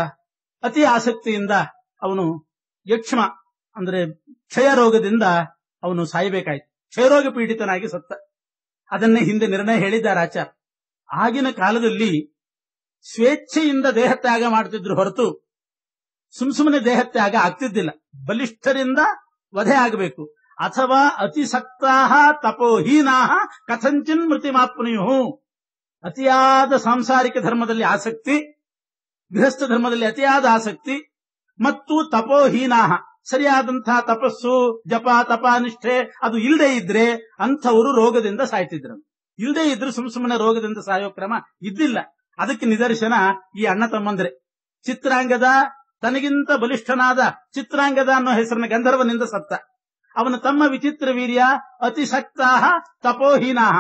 ಅತಿ ಆಸಕ್ತಿಯಿಂದ ಅವನು ಯಕ್ಷ್ಮ ಅಂದ್ರೆ ಕ್ಷಯರೋಗದಿಂದ ಅವನು ಸಾಯಬೇಕಾಯ್ತು. ಕ್ಷಯರೋಗ ಪೀಡಿತನಾಗಿ ಸತ್ತ. ಅದನ್ನೇ ಹಿಂದೆ ನಿರ್ಣಯ ಹೇಳಿದ್ದಾರೆ ಆಚಾರ್ಯ. ಆಗಿನ ಕಾಲದಲ್ಲಿ ಸ್ವೇಚ್ಛೆಯಿಂದ ದೇಹತ್ಯಾಗ ಮಾಡ್ತಿದ್ರು ಹೊರತು ಸುಮ್ಸುಮ್ಮನೆ ದೇಹತ್ಯಾಗ ಆಗ್ತಿದ್ದಿಲ್ಲ. ಬಲಿಷ್ಠರಿಂದ ವಧೆ ಆಗಬೇಕು, ಅಥವಾ ಅತಿಸಕ್ತಾಹ ತಪೋಹೀನಾಹ ಕಥಂಚಿನ್ ಮೃತಿಮಾಪ್ನುಯು. ಅತಿಯಾದ ಸಾಂಸಾರಿಕ ಧರ್ಮದಲ್ಲಿ ಆಸಕ್ತಿ, ಗೃಹಸ್ಥ ಧರ್ಮದಲ್ಲಿ ಅತಿಯಾದ ಆಸಕ್ತಿ ಮತ್ತು ತಪೋಹೀನಾಹ, ಸರಿಯಾದಂತಹ ತಪಸ್ಸು ಜಪ ತಪ ನಿಷ್ಠೆ ಅದು ಇಲ್ಲದೆ ಇದ್ರೆ ಅಂಥವರು ರೋಗದಿಂದ ಸಾಯ್ತಿದ್ರು. ಇಲ್ಲದೆ ಇದ್ರು ಸುಮ್ಮನೆ ರೋಗದಿಂದ ಸಾಯೋ ಕ್ರಮ ಇದ್ದಿಲ್ಲ. ಅದಕ್ಕೆ ನಿದರ್ಶನ ಈ ಅಣ್ಣ ತಮ್ಮಂದ್ರೆ. ಚಿತ್ರಾಂಗದ ತನಗಿಂತ ಬಲಿಷ್ಠನಾದ ಚಿತ್ರಾಂಗದ ಅನ್ನೋ ಹೆಸರಿನ ಗಂಧರ್ವನಿಂದ ಸತ್ತ. ಅವನ ತಮ್ಮ ವಿಚಿತ್ರ ವೀರ್ಯ ಅತಿಸಕ್ತಾಹ ತಪೋಹೀನಾಹ,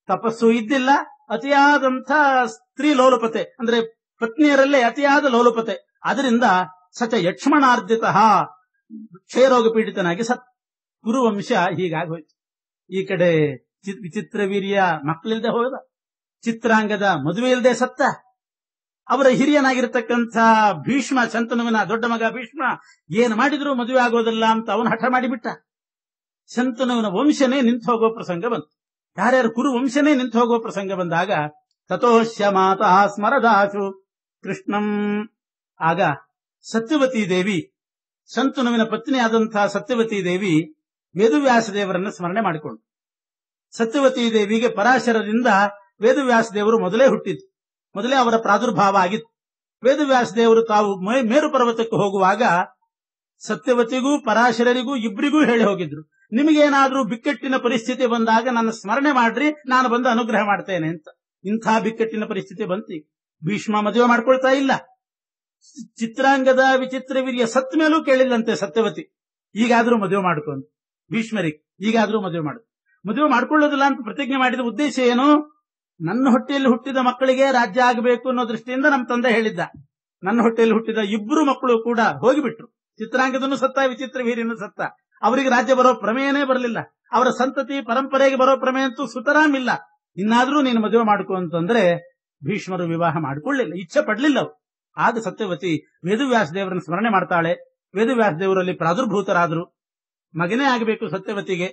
ತಪಸ್ಸು ಇದ್ದಿಲ್ಲ, ಅತಿಯಾದಂಥ ಸ್ತ್ರೀ ಲೋಲುಪತೆ ಅಂದ್ರೆ ಪತ್ನಿಯರಲ್ಲೇ ಅತಿಯಾದ ಲೋಲುಪತೆ. ಅದರಿಂದ ಸಚ ಯಕ್ಷ್ಮಣಾರ್ಜಿತಃ, ಕ್ಷಯರೋಗ ಪೀಡಿತನಾಗಿ ಸತ್. ಕುರುವಂಶ ಹೀಗಾಗೋಯ್ತು. ಈ ಕಡೆ ವಿಚಿತ್ರ ವೀರ್ಯ ಮಕ್ಕಳಿಲ್ದೆ ಹೋದ, ಚಿತ್ರಾಂಗದ ಮದುವೆ ಇಲ್ಲದೆ ಸತ್ತ. ಅವರ ಹಿರಿಯನಾಗಿರ್ತಕ್ಕಂಥ ಭೀಷ್ಮ, ಶಂತನುವಿನ ದೊಡ್ಡ ಮಗ ಭೀಷ್ಮ, ಏನು ಮಾಡಿದ್ರು ಮದುವೆ ಆಗೋದಿಲ್ಲ ಅಂತ ಅವನು ಹಠ ಮಾಡಿಬಿಟ್ಟ. ಶಂತನುವಿನ ವಂಶನೇ ನಿಂತು ಹೋಗೋ ಪ್ರಸಂಗ ಬಂತು. ಯಾರ್ಯಾರು ಕುರು ವಂಶನೇ ನಿಂತು ಹೋಗೋ ಪ್ರಸಂಗ ಬಂದಾಗ ತಥೋಶ್ಯ ಮಾತಃ ಸ್ಮರದಾಶು ಕೃಷ್ಣಂ. ಆಗ ಸತ್ಯವತೀ ದೇವಿ, ಶಂತನುವಿನ ಪತ್ನಿಯಾದಂತಹ ಸತ್ಯವತೀ ದೇವಿ ವೇದವ್ಯಾಸ ದೇವರನ್ನು ಸ್ಮರಣೆ ಮಾಡಿಕೊಂಡು, ಸತ್ಯವತೀ ದೇವಿಗೆ ಪರಾಶರರಿಂದ ವೇದವ್ಯಾಸ ದೇವರು ಮೊದಲೇ ಹುಟ್ಟಿದ್ರು, ಮೊದಲೇ ಅವರ ಪ್ರಾದುರ್ಭಾವ ಆಗಿತ್ತು. ವೇದವ್ಯಾಸ ದೇವರು ತಾವು ಮೇರು ಪರ್ವತಕ್ಕೆ ಹೋಗುವಾಗ ಸತ್ಯವತಿಗೂ ಪರಾಶರರಿಗೂ ಇಬ್ಬರಿಗೂ ಹೇಳಿ ಹೋಗಿದ್ರು, ನಿಮಗೇನಾದ್ರೂ ಬಿಕ್ಕಟ್ಟಿನ ಪರಿಸ್ಥಿತಿ ಬಂದಾಗ ನನ್ನ ಸ್ಮರಣೆ ಮಾಡ್ರಿ, ನಾನು ಬಂದು ಅನುಗ್ರಹ ಮಾಡ್ತೇನೆ ಅಂತ. ಇಂಥ ಬಿಕ್ಕಟ್ಟಿನ ಪರಿಸ್ಥಿತಿ ಬಂತು. ಭೀಷ್ಮ ಮದುವೆ ಮಾಡ್ಕೊಳ್ತಾ ಇಲ್ಲ. ಚಿತ್ರಾಂಗದ ವಿಚಿತ್ರ ವೀರ್ಯ ಸತ್ ಮೇಲೂ ಕೇಳಿಲ್ಲಂತೆ ಸತ್ಯವತಿ, ಈಗಾದ್ರೂ ಮದುವೆ ಮಾಡ್ಕೊಂಡು ಭೀಷ್ಮರಿಗೆ ಈಗಾದ್ರೂ ಮದುವೆ ಮಾಡ್ಕೊಳ್ಳೋದಿಲ್ಲ ಅಂತ ಪ್ರತಿಜ್ಞೆ ಮಾಡಿದ ಉದ್ದೇಶ ಏನು? ನನ್ನ ಹೊಟ್ಟೆಯಲ್ಲಿ ಹುಟ್ಟಿದ ಮಕ್ಕಳಿಗೆ ರಾಜ್ಯ ಆಗಬೇಕು ಅನ್ನೋ ದೃಷ್ಟಿಯಿಂದ ನಮ್ಮ ತಂದೆ ಹೇಳಿದ್ದ. ನನ್ನ ಹೊಟ್ಟೆಯಲ್ಲಿ ಹುಟ್ಟಿದ ಇಬ್ಬರು ಮಕ್ಕಳು ಕೂಡ ಹೋಗಿಬಿಟ್ರು. ಚಿತ್ರಾಂಗದನು ಸತ್ತ, ವಿಚಿತ್ರ ವೀರ್ಯನು ಸತ್ತ. ಅವರಿಗೆ ರಾಜ್ಯ ಬರೋ ಪ್ರಮೇಯನೇ ಬರಲಿಲ್ಲ. ಅವರ ಸಂತತಿ ಪರಂಪರೆಗೆ ಬರೋ ಪ್ರಮೇಯ ಅಂತೂ ಸುತರಾಮ್ ಇಲ್ಲ. ಇನ್ನಾದ್ರೂ ನೀನು ಮದುವೆ ಮಾಡ್ಕೊ ಅಂತಂದ್ರೆ ಭೀಷ್ಮರು ವಿವಾಹ ಮಾಡಿಕೊಳ್ಳಿಲ್ಲ, ಇಚ್ಛೆ ಪಡ್ಲಿಲ್ಲ ಅವರು. ಆಗ ಸತ್ಯವತಿ ವೇದವ್ಯಾಸ ದೇವರನ್ನು ಸ್ಮರಣೆ ಮಾಡ್ತಾಳೆ. ವೇದವ್ಯಾಸ ದೇವರಲ್ಲಿ ಪ್ರಾದುರ್ಭೂತರಾದ್ರು. ಮಗನೇ ಆಗಬೇಕು ಸತ್ಯವತಿಗೆ.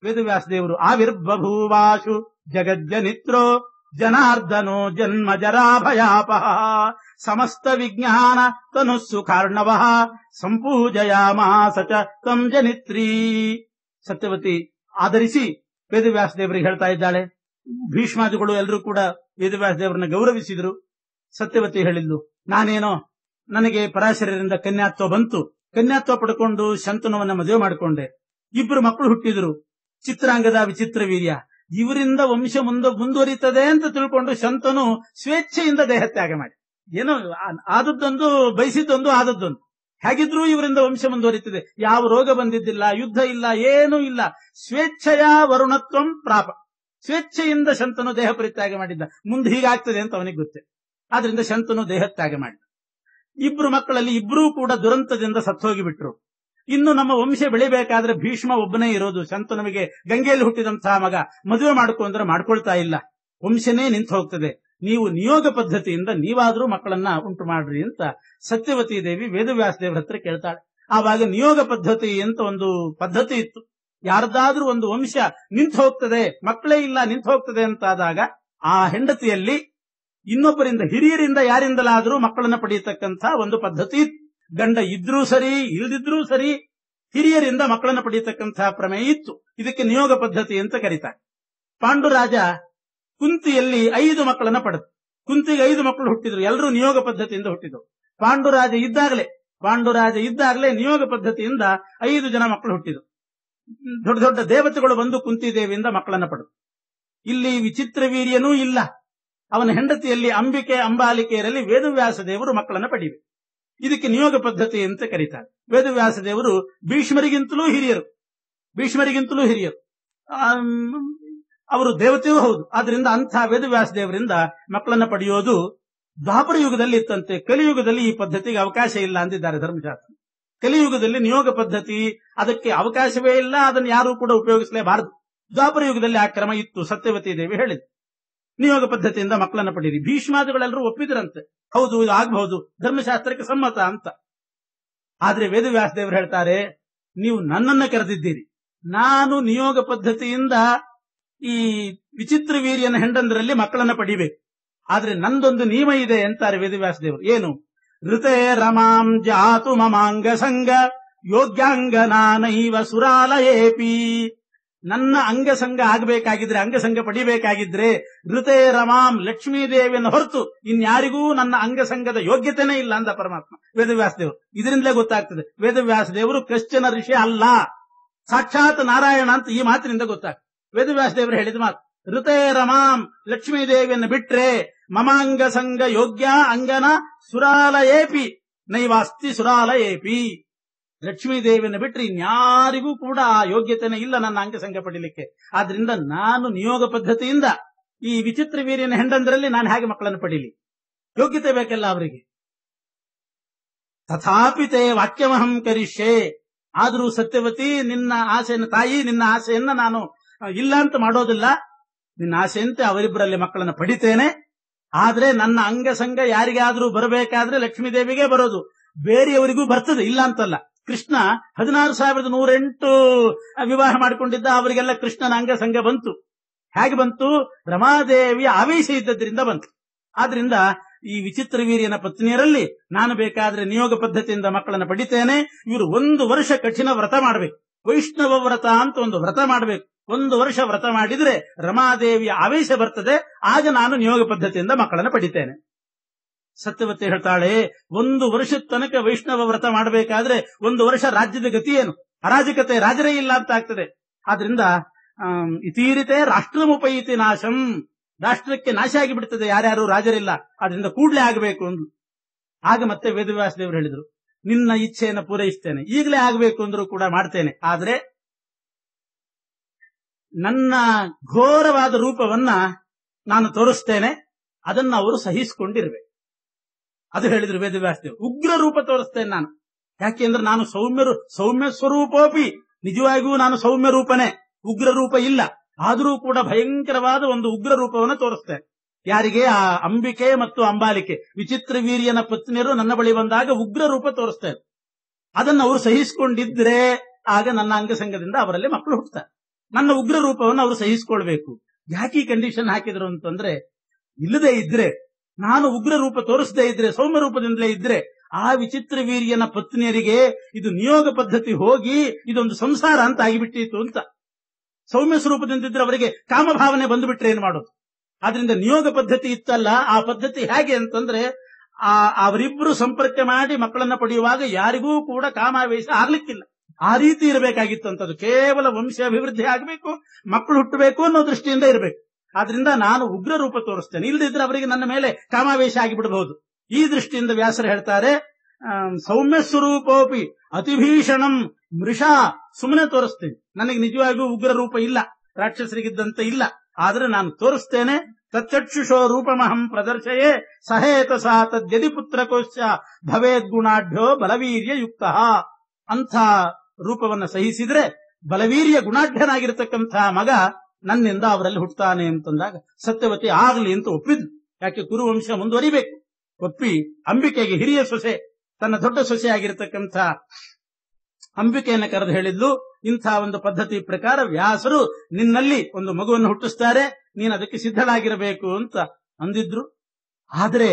ವೇದವ್ಯಾಸ ದೇವರು ಆವಿರ್ಬಭೂವಾಶು ಜಗಜ್ಜನಿತ್ರೋ ಜನಾರ್ದನೋ ಜನ್ಮ ಜರಾಭಯಾಪಃ ಸಮಸ್ತ ವಿಜ್ಞಾನ ತನುಸ್ಸು ಕಾರ್ಣವಃ ಸಂಪೂಜಯಾಮಾಸ ಚ ತಂ ಜನಿತ್ರೀ. ಸತ್ಯವತಿ ಆಧರಿಸಿ ವೇದವ್ಯಾಸ ದೇವರಿಗೆ ಹೇಳ್ತಾ ಇದ್ದಾಳೆ. ಭೀಷ್ಮಾದಿಗಳು ಎಲ್ಲರೂ ಕೂಡ ವೇದವ್ಯಾಸ ದೇವರನ್ನ ಗೌರವಿಸಿದ್ರು. ಸತ್ಯವತಿ ಹೇಳಿದ್ಲು, ನಾನೇನೋ ನನಗೆ ಪರಾಶರರಿಂದ ಕನ್ಯಾತ್ವ ಬಂತು, ಕನ್ಯಾತ್ವ ಪಡ್ಕೊಂಡು ಶಂತನುವನ್ನ ಮದುವೆ ಮಾಡಿಕೊಂಡೆ. ಇಬ್ರು ಮಕ್ಕಳು ಹುಟ್ಟಿದ್ರು, ಚಿತ್ರಾಂಗದ ವಿಚಿತ್ರ ವೀರ್ಯ. ಇವರಿಂದ ವಂಶ ಮುಂದುವರಿತದೆ ಅಂತ ತಿಳ್ಕೊಂಡು ಶಂತನು ಸ್ವೇಚ್ಛೆಯಿಂದ ದೇಹತ್ಯಾಗ ಮಾಡಿ, ಏನೋ ಆದದ್ದೊಂದು ಬಯಸಿದ್ದೊಂದು ಆದದ್ದೊಂದು, ಹೇಗಿದ್ರೂ ಇವರಿಂದ ವಂಶ ಮುಂದುವರಿತದೆ. ಯಾವ ರೋಗ ಬಂದಿದ್ದಿಲ್ಲ, ಯುದ್ಧ ಇಲ್ಲ, ಏನೂ ಇಲ್ಲ. ಸ್ವೇಚ್ಛೆಯ ವರುಣತ್ವಂ ಪ್ರಾಪ, ಸ್ವೇಚ್ಛೆಯಿಂದ ಶಂತನು ದೇಹ ಪರಿತ್ಯಾಗ ಮಾಡಿದ್ದ. ಮುಂದೆ ಹೀಗಾಗ್ತದೆ ಅಂತ ಅವನಿಗೆ ಗೊತ್ತೇ. ಆದ್ರಿಂದ ಶಂತನು ದೇಹತ್ಯಾಗ ಮಾಡಿದ. ಇಬ್ರು ಮಕ್ಕಳಲ್ಲಿ ಇಬ್ರೂ ಕೂಡ ದುರಂತದಿಂದ ಸತ್ತೋಗಿಬಿಟ್ರು. ಇನ್ನು ನಮ್ಮ ವಂಶ ಬೆಳಿಬೇಕಾದ್ರೆ ಭೀಷ್ಮ ಒಬ್ಬನೇ ಇರೋದು. ಶಂತನುವಿಗೆ ಗಂಗೆಯಲ್ಲಿ ಹುಟ್ಟಿದಂತಹ ಮಗ, ಮದುವೆ ಮಾಡ್ಕೊಂಡ್ರೆ ಮಾಡ್ಕೊಳ್ತಾ ಇಲ್ಲ, ವಂಶನೇ ನಿಂತು ಹೋಗ್ತದೆ. ನೀವು ನಿಯೋಗ ಪದ್ಧತಿಯಿಂದ ನೀವಾದ್ರೂ ಮಕ್ಕಳನ್ನ ಉಂಟು ಮಾಡ್ರಿ ಅಂತ ಸತ್ಯವತಿ ದೇವಿ ವೇದವ್ಯಾಸ ದೇವರ ಹತ್ರ ಕೇಳ್ತಾಳೆ. ಆವಾಗ ನಿಯೋಗ ಪದ್ಧತಿ ಅಂತ ಒಂದು ಪದ್ಧತಿ ಇತ್ತು. ಯಾರ್ದಾದ್ರೂ ಒಂದು ವಂಶ ನಿಂತು ಹೋಗ್ತದೆ, ಮಕ್ಕಳೇ ಇಲ್ಲ ನಿಂತು ಹೋಗ್ತದೆ ಅಂತಾದಾಗ ಆ ಹೆಂಡತಿಯಲ್ಲಿ ಇನ್ನೊಬ್ಬರಿಂದ, ಹಿರಿಯರಿಂದ ಯಾರಿಂದಲಾದ್ರೂ ಮಕ್ಕಳನ್ನ ಪಡೆಯತಕ್ಕಂಥ ಒಂದು ಪದ್ಧತಿ ಇತ್ತು. ಗಂಡ ಇದ್ರೂ ಸರಿ ಇಲ್ದಿದ್ರೂ ಸರಿ ಹಿರಿಯರಿಂದ ಮಕ್ಕಳನ್ನ ಪಡೆಯತಕ್ಕಂತಹ ಪ್ರಮೇಯ ಇತ್ತು. ಇದಕ್ಕೆ ನಿಯೋಗ ಪದ್ಧತಿ ಅಂತ ಕರೀತಾರೆ. ಪಾಂಡುರಾಜ ಕುಂತಿಯಲ್ಲಿ 5 ಮಕ್ಕಳನ್ನ ಪಡೆದು, ಕುಂತಿಗೆ 5 ಮಕ್ಕಳು ಹುಟ್ಟಿದ್ರು, ಎಲ್ಲರೂ ನಿಯೋಗ ಪದ್ಧತಿಯಿಂದ ಹುಟ್ಟಿದ್ರು. ಪಾಂಡುರಾಜ ಇದ್ದಾಗಲೇ ನಿಯೋಗ ಪದ್ಧತಿಯಿಂದ 5 ಜನ ಮಕ್ಕಳು ಹುಟ್ಟಿದ್ರು. ದೊಡ್ಡ ದೊಡ್ಡ ದೇವತೆಗಳು ಬಂದು ಕುಂತಿ ದೇವಿಯಿಂದ ಮಕ್ಕಳನ್ನ ಪಡೆದು. ಇಲ್ಲಿ ವಿಚಿತ್ರ ವೀರ್ಯನೂ ಇಲ್ಲ. ಅವನ ಹೆಂಡತಿಯಲ್ಲಿ ಅಂಬಿಕೆ ಅಂಬಾಲಿಕೆಯರಲ್ಲಿ ವೇದವ್ಯಾಸ ದೇವರು ಮಕ್ಕಳನ್ನ ಪಡೆಯಬೇಕು. ಇದಕ್ಕೆ ನಿಯೋಗ ಪದ್ಧತಿ ಅಂತ ಕರೀತಾರೆ. ವೇದವ್ಯಾಸ ದೇವರು ಭೀಷ್ಮರಿಗಿಂತಲೂ ಹಿರಿಯರು, ಅವರು ದೇವತೆಯೂ ಹೌದು. ಆದ್ರಿಂದ ಅಂಥ ವೇದವ್ಯಾಸ ದೇವರಿಂದ ಮಕ್ಕಳನ್ನ ಪಡೆಯೋದು ದ್ವಾಪರ ಯುಗದಲ್ಲಿ ಇತ್ತಂತೆ. ಕಲಿಯುಗದಲ್ಲಿ ಈ ಪದ್ಧತಿಗೆ ಅವಕಾಶ ಇಲ್ಲ ಅಂದಿದ್ದಾರೆ ಧರ್ಮಶಾಸ್ತ್ರ. ಕಲಿಯುಗದಲ್ಲಿ ನಿಯೋಗ ಪದ್ಧತಿ ಅದಕ್ಕೆ ಅವಕಾಶವೇ ಇಲ್ಲ, ಅದನ್ನು ಯಾರೂ ಕೂಡ ಉಪಯೋಗಿಸಲೇಬಾರದು. ದ್ವಾಪರ ಯುಗದಲ್ಲಿ ಆ ಕ್ರಮ ಇತ್ತು. ಸತ್ಯವತಿ ದೇವಿ ಹೇಳಿದ್ರು, ನಿಯೋಗ ಪದ್ಧತಿಯಿಂದ ಮಕ್ಕಳನ್ನ ಪಡೀರಿ. ಭೀಷ್ಮಾದಿಗಳೆಲ್ಲರೂ ಒಪ್ಪಿದ್ರಂತೆ, ಹೌದು ಇದು ಆಗಬಹುದು, ಧರ್ಮಶಾಸ್ತ್ರಕ್ಕೆ ಸಮ್ಮತ ಅಂತ. ಆದ್ರೆ ವೇದವ್ಯಾಸ ದೇವರು ಹೇಳ್ತಾರೆ, ನೀವು ನನ್ನನ್ನ ಕರೆದಿದ್ದೀರಿ, ನಾನು ನಿಯೋಗ ಪದ್ಧತಿಯಿಂದ ಈ ವಿಚಿತ್ರ ವೀರ್ಯನ ಹೆಂಡಂದರಲ್ಲಿ ಮಕ್ಕಳನ್ನ ಪಡಿಬೇಕು. ಆದ್ರೆ ನಂದೊಂದು ನಿಯಮ ಇದೆ ಅಂತಾರೆ ವೇದವ್ಯಾಸ ದೇವರು. ಏನು? ಋತೆ ರಮಾಂ ಜಾತು ಮಮಾಂಗ ಸಂಗ ಯೋಗ್ಯಾಂಗನಾನೈವ ಸುರಾಲಯೇಪಿ. ನನ್ನ ಅಂಗಸಂಗ ಆಗಬೇಕಾಗಿದ್ರೆ, ಅಂಗಸಂಗ ಪಡಿಬೇಕಾಗಿದ್ರೆ ಋತೆ ರಮಾಂ ಲಕ್ಷ್ಮೀದೇವಿಯನ್ನು ಹೊರತು ಇನ್ಯಾರಿಗೂ ನನ್ನ ಅಂಗಸಂಗದ ಯೋಗ್ಯತೆನೇ ಇಲ್ಲ ಅಂದ ಪರಮಾತ್ಮ ವೇದವ್ಯಾಸದೇವರು. ಇದರಿಂದಲೇ ಗೊತ್ತಾಗ್ತದೆ ವೇದವ್ಯಾಸದೇವರು ಕ್ರಿಶ್ಚನ ಋಷಿ ಅಲ್ಲ, ಸಾಕ್ಷಾತ್ ನಾರಾಯಣ ಅಂತ ಈ ಮಾತಿನಿಂದ ಗೊತ್ತಾಗ್ತದೆ. ವೇದವ್ಯಾಸದೇವರು ಹೇಳಿದ ಮಾತು, ಋತೆ ರಮಾಂ ಲಕ್ಷ್ಮೀದೇವಿಯನ್ನು ಬಿಟ್ರೆ ಮಮಾಂಗ ಸಂಗ ಯೋಗ್ಯ ಅಂಗನ ಸುರಾಲಯೇಪಿ ನೈವಾಸ್ತಿ ಸುರಾಲಯೇಪಿ. ಲಕ್ಷ್ಮೀದೇವಿಯನ್ನು ಬಿಟ್ಟರೆ ಇನ್ಯಾರಿಗೂ ಕೂಡ ಆ ಯೋಗ್ಯತೆನೇ ಇಲ್ಲ ನನ್ನ ಅಂಗಸಂಗ ಪಡಿಲಿಕ್ಕೆ. ಆದ್ರಿಂದ ನಾನು ನಿಯೋಗ ಪದ್ಧತಿಯಿಂದ ಈ ವಿಚಿತ್ರ ವೀರ್ಯನ ಹೆಂಡಂದ್ರಲ್ಲಿ ನಾನು ಹೇಗೆ ಮಕ್ಕಳನ್ನು ಪಡೀಲಿ? ಯೋಗ್ಯತೆ ಬೇಕಲ್ಲ ಅವರಿಗೆ. ತಥಾಪಿ ತೇ ವಾಕ್ಯವಹಂ ಕರಿಷ್ಯೆ. ಆದರೂ ಸತ್ಯವತಿ, ನಿನ್ನ ಆಸೆಯನ್ನು, ತಾಯಿ ನಿನ್ನ ಆಸೆಯನ್ನ ನಾನು ಇಲ್ಲ ಅಂತ ಮಾಡೋದಿಲ್ಲ. ನಿನ್ನ ಆಸೆಯಂತೆ ಅವರಿಬ್ಬರಲ್ಲಿ ಮಕ್ಕಳನ್ನು ಪಡಿತೇನೆ. ಆದ್ರೆ ನನ್ನ ಅಂಗಸಂಗ ಯಾರಿಗಾದ್ರೂ ಬರಬೇಕಾದ್ರೆ ಲಕ್ಷ್ಮೀದೇವಿಗೆ ಬರೋದು, ಬೇರೆಯವರಿಗೂ ಬರ್ತದೆ, ಇಲ್ಲ ಅಂತಲ್ಲ. ಕೃಷ್ಣ 16,108 ವಿವಾಹ ಮಾಡಿಕೊಂಡಿದ್ದ, ಅವರಿಗೆಲ್ಲ ಕೃಷ್ಣನ ಅಂಗಸಂಗ ಬಂತು. ಹೇಗೆ ಬಂತು? ರಮಾದೇವಿಯ ಆವೇಶ ಇದ್ದದ್ರಿಂದ ಬಂತು. ಆದ್ರಿಂದ ಈ ವಿಚಿತ್ರ ವೀರ್ಯನ ಪತ್ನಿಯರಲ್ಲಿ ನಾನು ಬೇಕಾದ್ರೆ ನಿಯೋಗ ಪದ್ಧತಿಯಿಂದ ಮಕ್ಕಳನ್ನು ಪಡಿತೇನೆ. ಇವರು 1 ವರ್ಷ ಕಠಿಣ ವ್ರತ ಮಾಡಬೇಕು, ವೈಷ್ಣವ ವ್ರತ ಅಂತ ಒಂದು ವ್ರತ ಮಾಡಬೇಕು. 1 ವರ್ಷ ವ್ರತ ಮಾಡಿದ್ರೆ ರಮಾದೇವಿಯ ಆವೇಶ ಬರ್ತದೆ, ಆಗ ನಾನು ನಿಯೋಗ ಪದ್ಧತಿಯಿಂದ ಮಕ್ಕಳನ್ನು ಪಡಿತೇನೆ. ಸತ್ಯವತಿ ಹೇಳ್ತಾಳೆ, 1 ವರ್ಷದ ತನಕ ವೈಷ್ಣವ ವ್ರತ ಮಾಡಬೇಕಾದ್ರೆ 1 ವರ್ಷ ರಾಜ್ಯದ ಗತಿ ಏನು? ಅರಾಜಕತೆ, ರಾಜರೇ ಇಲ್ಲ ಅಂತ ಆಗ್ತದೆ. ಆದ್ರಿಂದ ಇತೀರಿತೆ ರಾಷ್ಟ್ರಮುಪೈತಿ ನಾಶಂ, ರಾಷ್ಟ್ರಕ್ಕೆ ನಾಶ ಆಗಿಬಿಡ್ತದೆ ಯಾರ್ಯಾರು ರಾಜರಿಲ್ಲ, ಆದ್ರಿಂದ ಕೂಡ್ಲೇ ಆಗಬೇಕು ಅಂದ್ರು. ಆಗ ಮತ್ತೆ ವೇದವ್ಯಾಸದೇವರು ಹೇಳಿದ್ರು, ನಿನ್ನ ಇಚ್ಛೆಯನ್ನು ಪೂರೈಸ್ತೇನೆ, ಈಗಲೇ ಆಗಬೇಕು ಅಂದ್ರೂ ಕೂಡ ಮಾಡ್ತೇನೆ. ಆದ್ರೆ ನನ್ನ ಘೋರವಾದ ರೂಪವನ್ನ ನಾನು ತೋರಿಸ್ತೇನೆ, ಅದನ್ನ ಅವರು ಸಹಿಸಿಕೊಂಡಿರ್ಬೇಕು. ಅದು ಹೇಳಿದ್ರು ವೇದವ್ಯಾಸದೇವರು. ಉಗ್ರ ರೂಪ ತೋರಿಸ್ತೇನೆ ನಾನು, ಯಾಕೆಂದ್ರೆ ನಾನು ಸೌಮ್ಯ ಸ್ವರೂಪೋಪಿ, ನಿಜವಾಗಿಯೂ ನಾನು ಸೌಮ್ಯ ರೂಪನೇ, ಉಗ್ರ ರೂಪ ಇಲ್ಲ. ಆದರೂ ಕೂಡ ಭಯಂಕರವಾದ ಒಂದು ಉಗ್ರ ರೂಪವನ್ನು ತೋರಿಸ್ತೇನೆ. ಯಾರಿಗೆ? ಆ ಅಂಬಿಕೆ ಮತ್ತು ಅಂಬಾಲಿಕೆ ವಿಚಿತ್ರ ವೀರ್ಯನ ಪತ್ನಿಯರು ನನ್ನ ಬಳಿ ಬಂದಾಗ ಉಗ್ರ ರೂಪ ತೋರಿಸ್ತೇನೆ. ಅದನ್ನು ಅವರು ಸಹಿಸಿಕೊಂಡಿದ್ರೆ ಆಗ ನನ್ನ ಅಂಗಸಂಗದಿಂದ ಅವರಲ್ಲಿ ಮಕ್ಕಳು ಹುಟ್ಟುತ್ತಾರೆ. ನನ್ನ ಉಗ್ರ ರೂಪವನ್ನು ಅವರು ಸಹಿಸಿಕೊಳ್ಬೇಕು. ಯಾಕೆ ಈ ಕಂಡೀಷನ್ ಹಾಕಿದ್ರು ಅಂತಂದ್ರೆ, ಇಲ್ಲದೆ ಇದ್ರೆ, ನಾನು ಉಗ್ರ ರೂಪ ತೋರಿಸದೇ ಇದ್ರೆ, ಸೌಮ್ಯ ರೂಪದಿಂದಲೇ ಇದ್ರೆ, ಆ ವಿಚಿತ್ರ ವೀರ್ಯನ ಪತ್ನಿಯರಿಗೆ ಇದು ನಿಯೋಗ ಪದ್ಧತಿ ಹೋಗಿ ಇದೊಂದು ಸಂಸಾರ ಅಂತ ಆಗಿಬಿಟ್ಟಿತ್ತು ಅಂತ. ಸೌಮ್ಯ ಸ್ವರೂಪದಿಂದಿದ್ರೆ ಅವರಿಗೆ ಕಾಮಭಾವನೆ ಬಂದುಬಿಟ್ರೆ ಏನ್ ಮಾಡೋದು? ಆದ್ರಿಂದ ನಿಯೋಗ ಪದ್ಧತಿ ಇತ್ತಲ್ಲ, ಆ ಪದ್ಧತಿ ಹೇಗೆ ಅಂತಂದ್ರೆ, ಅವರಿಬ್ರು ಸಂಪರ್ಕ ಮಾಡಿ ಮಕ್ಕಳನ್ನ ಪಡೆಯುವಾಗ ಯಾರಿಗೂ ಕೂಡ ಕಾಮಾವೇಶ ಆಗ್ಲಿಕ್ಕಿಲ್ಲ. ಆ ರೀತಿ ಇರಬೇಕಾಗಿತ್ತು ಅಂತದ್ದು. ಕೇವಲ ವಂಶ ಅಭಿವೃದ್ಧಿ ಆಗಬೇಕು, ಮಕ್ಕಳು ಹುಟ್ಟಬೇಕು ಅನ್ನೋ ದೃಷ್ಟಿಯಿಂದ ಇರಬೇಕು. ಆದ್ರಿಂದ ನಾನು ಉಗ್ರ ರೂಪ ತೋರಿಸ್ತೇನೆ, ಇಲ್ಲದಿದ್ರೆ ಅವರಿಗೆ ನನ್ನ ಮೇಲೆ ಕಾಮಾವೇಶ ಆಗಿಬಿಡಬಹುದು. ಈ ದೃಷ್ಟಿಯಿಂದ ವ್ಯಾಸರು ಹೇಳ್ತಾರೆ, ಸೌಮ್ಯ ಸ್ವರೂಪೋಪಿ ಅತಿಭೀಷಣಂ ಮೃಷಾ. ಸುಮ್ಮನೆ ತೋರಿಸ್ತೇನೆ, ನನಗೆ ನಿಜವಾಗಿಯೂ ಉಗ್ರ ರೂಪ ಇಲ್ಲ, ರಾಕ್ಷಸರಿಗಿದ್ದಂತೆ ಇಲ್ಲ, ಆದ್ರೆ ನಾನು ತೋರಿಸ್ತೇನೆ. ತಚ್ಚಕ್ಷುಷೋ ರೂಪಮಹಂ ಪ್ರದರ್ಶಯೇ ಸಹೇತ ಸಾ ತದ್ಯದಿ ಪುತ್ರಕೋಶ ಭವೇದ್ ಗುಣಾಢ್ಯೋ ಬಲವೀರ್ಯ ಯುಕ್ತ. ಅಂಥ ರೂಪವನ್ನ ಸಹಿಸಿದ್ರೆ ಬಲವೀರ್ಯ ಗುಣಾಢ್ಯನಾಗಿರ್ತಕ್ಕಂಥ ಮಗ ನನ್ನಿಂದ ಅವರಲ್ಲಿ ಹುಟ್ಟುತ್ತಾನೆ ಅಂತಂದಾಗ ಸತ್ಯವತಿ ಆಗ್ಲಿ ಅಂತ ಒಪ್ಪಿದ್ಲು. ಯಾಕೆ? ಕುರುವಂಶ ಮುಂದುವರಿಬೇಕು. ಒಪ್ಪಿ ಅಂಬಿಕೆಗೆ, ಹಿರಿಯ ಸೊಸೆ, ತನ್ನ ದೊಡ್ಡ ಸೊಸೆ ಆಗಿರತಕ್ಕಂಥ ಅಂಬಿಕೆಯನ್ನು ಕರೆದು ಹೇಳಿದ್ಲು, ಇಂಥ ಒಂದು ಪದ್ಧತಿ ಪ್ರಕಾರ ವ್ಯಾಸರು ನಿನ್ನಲ್ಲಿ ಒಂದು ಮಗುವನ್ನು ಹುಟ್ಟಿಸ್ತಾರೆ, ನೀನು ಅದಕ್ಕೆ ಸಿದ್ಧಳಾಗಿರಬೇಕು ಅಂತ ಅಂದಿದ್ರು. ಆದ್ರೆ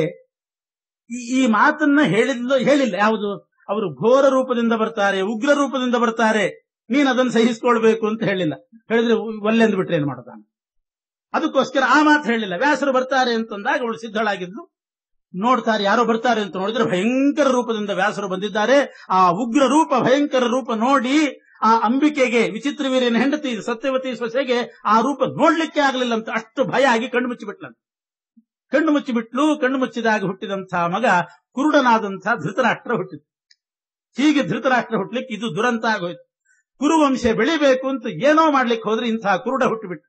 ಈ ಮಾತನ್ನ ಹೇಳಿಲ್ಲ. ಯಾವುದು? ಅವರು ಘೋರ ರೂಪದಿಂದ ಬರ್ತಾರೆ, ಉಗ್ರ ರೂಪದಿಂದ ಬರ್ತಾರೆ, ನೀನು ಅದನ್ನು ಸಹಿಸಿಕೊಳ್ಬೇಕು ಅಂತ ಹೇಳಿಲ್ಲ. ಹೇಳಿದ್ರೆ ಒಲ್ಲೆಂದು ಬಿಟ್ರೆ ಏನ್ ಮಾಡೋದಾನ? ಅದಕ್ಕೋಸ್ಕರ ಆ ಮಾತು ಹೇಳಿಲ್ಲ. ವ್ಯಾಸರು ಬರ್ತಾರೆ ಅಂತಂದಾಗ ಅವಳು ಸಿದ್ಧಳಾಗಿದ್ಲು. ನೋಡ್ತಾರೆ, ಯಾರೋ ಬರ್ತಾರೆ ಅಂತ ನೋಡಿದ್ರೆ ಭಯಂಕರ ರೂಪದಿಂದ ವ್ಯಾಸರು ಬಂದಿದ್ದಾರೆ. ಆ ಉಗ್ರ ರೂಪ, ಭಯಂಕರ ರೂಪ ನೋಡಿ ಆ ಅಂಬಿಕೆಗೆ, ವಿಚಿತ್ರ ವೀರ್ಯನ ಹೆಂಡತಿ ಸತ್ಯವತಿ ಸೊಸೆಗೆ ಆ ರೂಪ ನೋಡ್ಲಿಕ್ಕೆ ಆಗ್ಲಿಲ್ಲ ಅಂತ ಅಷ್ಟು ಭಯ ಆಗಿ ಕಣ್ಣು ಮುಚ್ಚಿಬಿಟ್ಲಂತ. ಕಣ್ಣು ಮುಚ್ಚಿಬಿಟ್ಲು. ಕಣ್ಣು ಮುಚ್ಚಿದಾಗ ಹುಟ್ಟಿದಂತಹ ಮಗ ಕುರುಡನಾದಂತಹ ಧೃತರಾಷ್ಟ್ರ ಹುಟ್ಟಿದ್ರು. ಹೀಗೆ ಧೃತರಾಷ್ಟ್ರ ಹುಟ್ಲಿಕ್ಕೆ ಇದು ದುರಂತ ಆಗೋಯ್ತು. ಕುರುವಂಶ ಬೆಳಿಬೇಕು ಅಂತ ಏನೋ ಮಾಡ್ಲಿಕ್ಕೆ ಹೋದ್ರೆ ಇಂತಹ ಕುರುಡ ಹುಟ್ಟಿಬಿಟ್ಟು.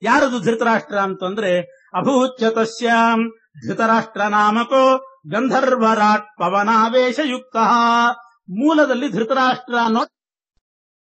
ಯಾರದು ಧೃತರಾಷ್ಟ್ರ ಅಂತಂದ್ರೆ, ಅಭೂಚ್ಯ ತಸ್ಯಾಂ ಧೃತರಾಷ್ಟ್ರ ನಾಮಕೋ ಗಂಧರ್ವರಾಟ್ ಪವನಾವೇಶ ಯುಕ್ತ. ಮೂಲದಲ್ಲಿ ಧೃತರಾಷ್ಟ್ರ ಅನ್ನೋ